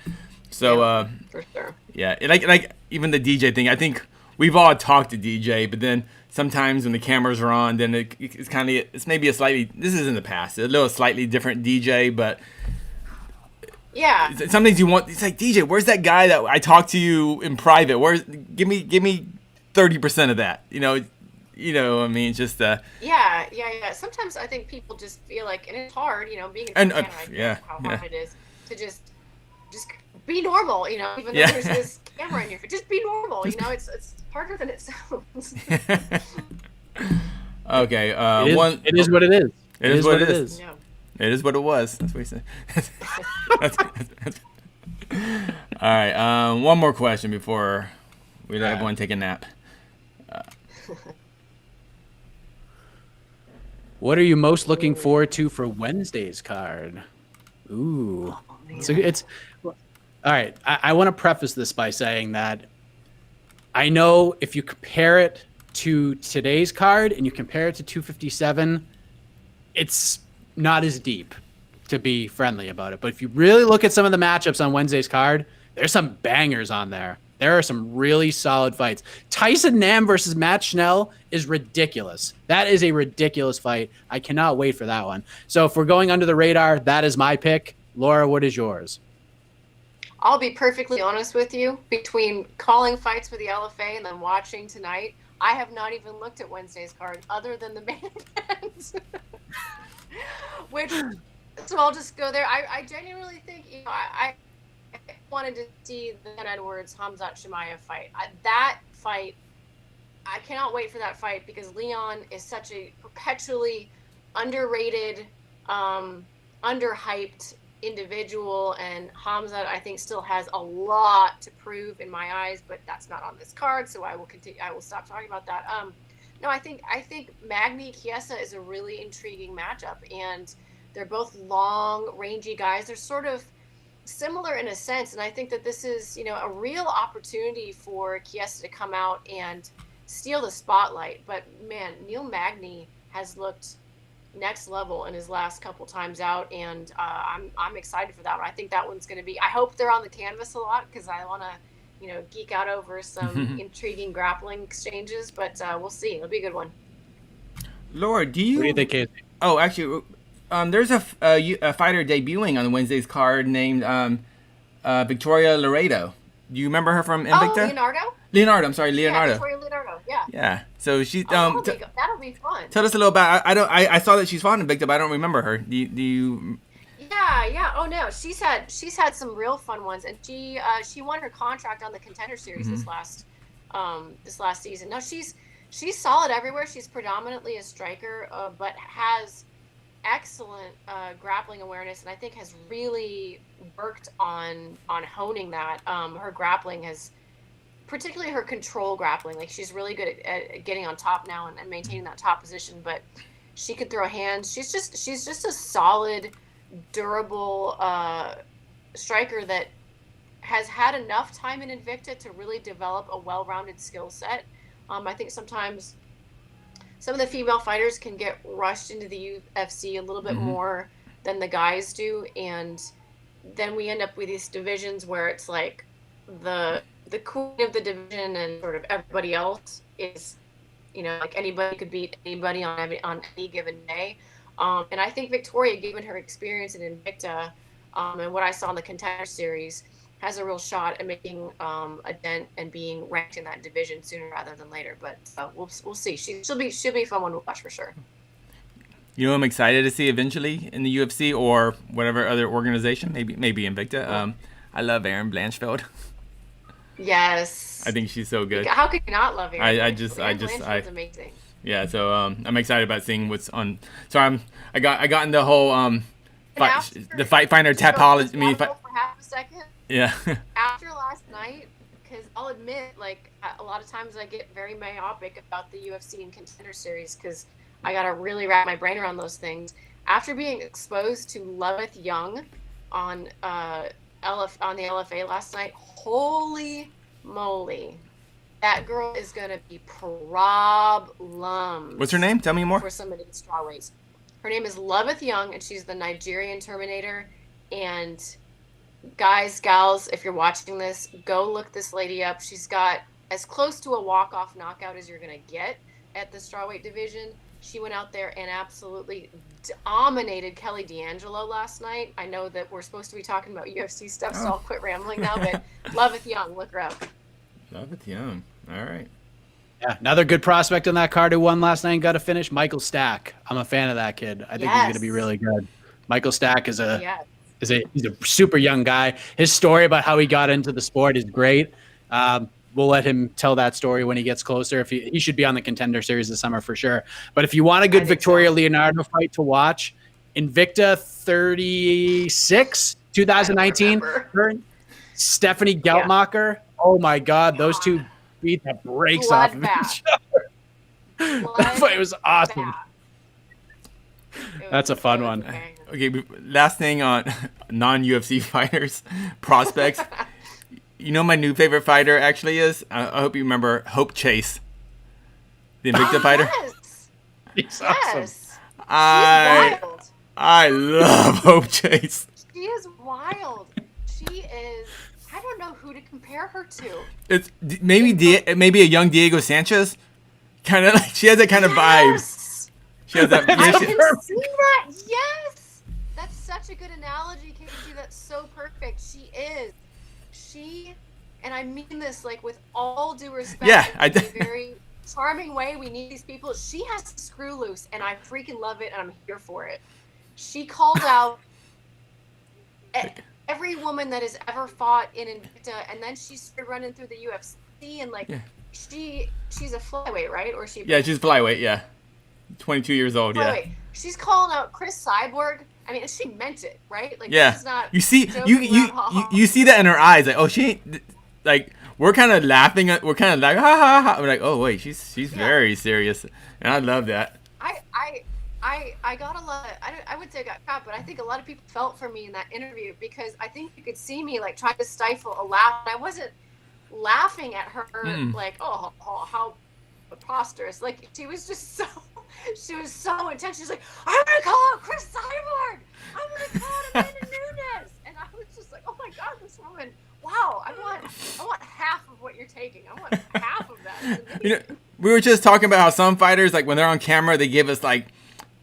So for sure. Yeah, like even the DJ thing. I think we've all talked to DJ, but then sometimes when the cameras are on, then it's maybe a slightly, this is in the past, a little slightly different DJ, but yeah, some things you want. It's like, DJ, where's that guy that I talked to you in private? Give me 30% of that. You know. I mean, it's just yeah. Sometimes I think people just feel like, and it's hard, being a fan, I know how hard it is to just be normal, even though there's this camera in your face. Just be normal, it's harder than it sounds. Okay. It is what it is. It is what it is. Yeah. It is what it was. That's what he said. All right. One more question before we let everyone take a nap. What are you most looking forward to for Wednesday's card? Ooh. So it's all right. I want to preface this by saying that I know if you compare it to today's card and you compare it to 257, it's not as deep, to be friendly about it. But if you really look at some of the matchups on Wednesday's card, there's some bangers on there. There are some really solid fights. Tyson Nam versus Matt Schnell is ridiculous. That is a ridiculous fight. I cannot wait for that one. So if we're going under the radar, that is my pick. Laura, what is yours? I'll be perfectly honest with you. Between calling fights for the LFA and then watching tonight, I have not even looked at Wednesday's card other than the main event. So I'll just go there. I genuinely think, I wanted to see the Ben Edwards Hamzat Chimaev fight. That fight, I cannot wait for that fight because Leon is such a perpetually underrated, underhyped individual, and Hamzat I think still has a lot to prove in my eyes, but that's not on this card, so I will continue. I will stop talking about that. No, I think Magny Chiesa is a really intriguing matchup, and they're both long, rangy guys. They're sort of similar in a sense, and I think that this is, a real opportunity for Chiesa to come out and steal the spotlight. But man, Neil Magny has looked next level in his last couple times out, and I'm excited for that one. I think that one's going to be. I hope they're on the canvas a lot because I want to, geek out over some intriguing grappling exchanges. But we'll see. It'll be a good one. Laura, What do you think, Casey? Oh, actually. There's a fighter debuting on Wednesday's card named Victoria Laredo. Do you remember her from Invicta? Oh, Leonardo. I'm sorry, Leonardo. Yeah, Victoria Leonardo. Yeah. Yeah. So she. That'll be fun. Tell us a little about. I saw that she's fought in Invicta, but I don't remember her. Do you? Yeah. Oh no, she's had some real fun ones, and she won her contract on the Contender Series this last season. No, she's solid everywhere. She's predominantly a striker, but has excellent grappling awareness, and I think has really worked on honing that. Her grappling has, particularly her control grappling, like she's really good at getting on top now and maintaining that top position, but she could throw hands. She's just a solid, durable striker that has had enough time in Invicta to really develop a well-rounded skill set. I think sometimes some of the female fighters can get rushed into the UFC a little bit more than the guys do, and then we end up with these divisions where it's like the queen of the division and sort of everybody else is, like anybody could beat anybody on any given day. And I think Victoria, given her experience in Invicta and what I saw in the Contender Series, has a real shot at making a dent and being ranked in that division sooner rather than later. But we'll see. She'll be a fun one to watch for sure. I'm excited to see eventually in the UFC or whatever other organization, maybe Invicta. I love Erin Blanchfield. Yes. I think she's so good. How could you not love Erin? Erin Blanchfield's amazing. Yeah, so I'm excited about seeing what's on. So I got in the whole the fight finder topology. For half a second. Yeah. After last night, because I'll admit, like, a lot of times I get very myopic about the UFC and Contender Series because I gotta really wrap my brain around those things. After being exposed to Loveth Young on the LFA last night, holy moly, that girl is gonna be problems. What's her name? Tell me more. For some of these strawweights. Her name is Loveth Young, and she's the Nigerian Terminator. And guys, gals, if you're watching this, go look this lady up. She's got as close to a walk-off knockout as you're gonna get at the strawweight division. She went out there and absolutely dominated Kelly D'Angelo last night. I know that we're supposed to be talking about UFC stuff, so I'll quit rambling now, but Loveth Young, look her up. Loveth Young. All right. Yeah, another good prospect on that card who won last night and got a finish, Michael Stack. I'm a fan of that kid. I think he's going to be really good. Michael Stack is he's a super young guy. His story about how he got into the sport is great. We'll let him tell that story when he gets closer. If he should be on the Contender Series this summer for sure. But if you want a good Victoria Leonardo fight to watch, Invicta 36, 2019, Stephanie Geltmacher. Oh my God, those two beat the brakes off of each other. That fight was awesome. That's a fun one. Okay, last thing on non-UFC fighters, prospects. You know my new favorite fighter actually is? I hope you remember Hope Chase, the Invicta fighter. Yes. He's awesome. I love Hope Chase. She is wild. She is. I don't know who to compare her to. It's maybe a young Diego Sanchez. Kind of like she has that kind of vibe. She has that. I can see that. Yes, that's such a good analogy, Casey. That's so perfect. She is. And I mean this like with all due respect. Yeah, in a very charming way. We need these people. She has to screw loose, and I freaking love it, and I'm here for it. She called out every woman that has ever fought in Invicta, and then she started running through the UFC, and she's a flyweight, right? Or she? Yeah, she's flyweight. Yeah, 22 years old. Flyweight. Yeah. She's calling out Chris Cyborg. I mean, she meant it, right? Like, yeah. Not you see that in her eyes, like, oh, she ain't like. We're kind of laughing. We're kind of like, ha ha ha. We're like, oh wait, she's very serious, and I love that. I got a lot. I would say I got caught, but I think a lot of people felt for me in that interview because I think you could see me like trying to stifle a laugh. I wasn't laughing at her like, oh, how preposterous. Like she was just so intense. She's like, I'm gonna call out Chris Cyborg. I'm gonna call out Amanda Nunes, and I was just like, oh my God, this woman. Wow, I want half of what you're taking. I want half of that. You know, we were just talking about how some fighters, like when they're on camera, they give us like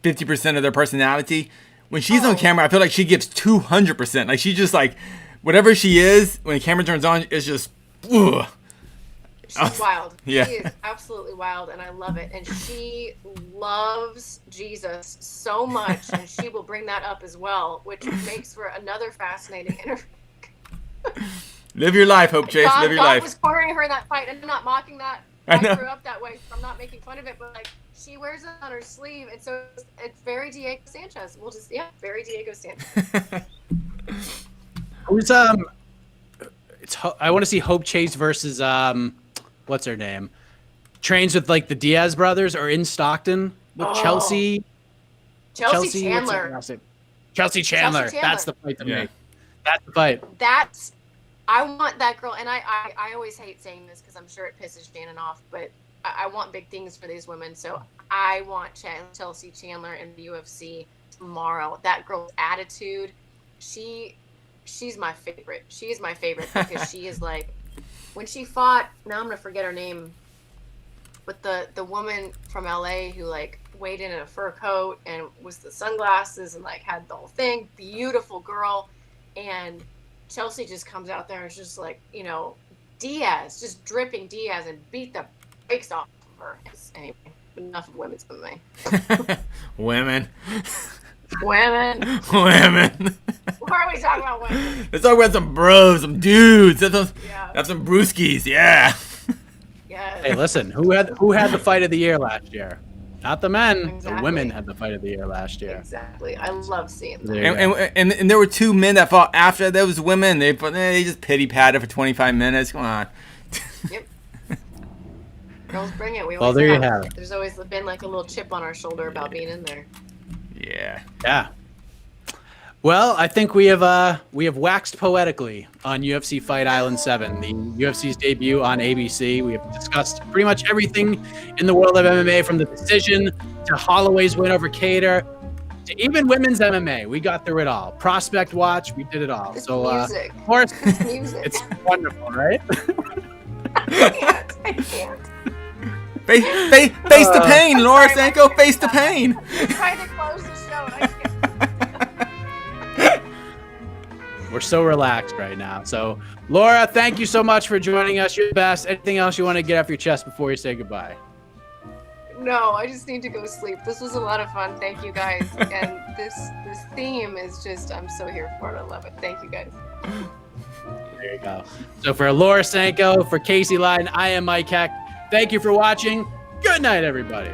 50% of their personality. When she's on camera, I feel like she gives 200%. Like she just like whatever she is when the camera turns on, it's just. Ugh. She's wild. Yeah. She is absolutely wild, and I love it. And she loves Jesus so much, and she will bring that up as well, which makes for another fascinating interview. Live your life, Hope Chase. Live your life. God was cornering her in that fight, and I'm not mocking that. I grew up that way, so I'm not making fun of it. But like, she wears it on her sleeve, and so it's very Diego Sanchez. We'll just very Diego Sanchez. Who's I want to see Hope Chase versus what's her name? Trains with like the Diaz brothers or in Stockton with Chelsea Chandler. Chelsea Chandler. That's the fight to make. That's the fight. I want that girl, and I always hate saying this because I'm sure it pisses Shannon off, but I want big things for these women. So I want Chelsea Chandler in the UFC tomorrow. That girl's attitude, she's my favorite. She's my favorite because she is like, when she fought, now I'm going to forget her name, but the woman from LA who like weighed in a fur coat and was the sunglasses and like had the whole thing, beautiful girl. And Chelsea just comes out there and is just like, Diaz, just dripping Diaz and beat the brakes off of her. Anyway, enough of women's MMA. Women. Women. Why are we talking about women? Let's talk about some bros, some dudes. Have some brewskis, yeah. Yes. Hey, listen, who had the fight of the year last year? Not the men. Exactly. The women had the fight of the year last year. Exactly. I love seeing that. And there were two men that fought after those women. They just pity patted for 25 minutes. Come on. Girls bring it. We Well, always there you have. have it. There's always been like a little chip on our shoulder about being in there. Yeah. Yeah. Well, I think we have waxed poetically on UFC Fight Island 7, the UFC's debut on ABC. We have discussed pretty much everything in the world of MMA, from the decision to Holloway's win over Kattar to even women's MMA. We got through it all. Prospect watch, we did it all. It's So, music. of course, It's music. it's wonderful, right? I can't. Face the pain, Laura sorry, Sanko. my Face the pain. I'm trying to close the show. And I can't. We're so relaxed right now. So, Laura, thank you so much for joining us. You're the best. Anything else you want to get off your chest before you say goodbye? No, I just need to go sleep. This was a lot of fun. Thank you guys. And this theme is just, I'm so here for it. I love it. Thank you guys. There you go. So for Laura Sanko, for Casey Leydon, I am Mike Heck. Thank you for watching. Good night, everybody.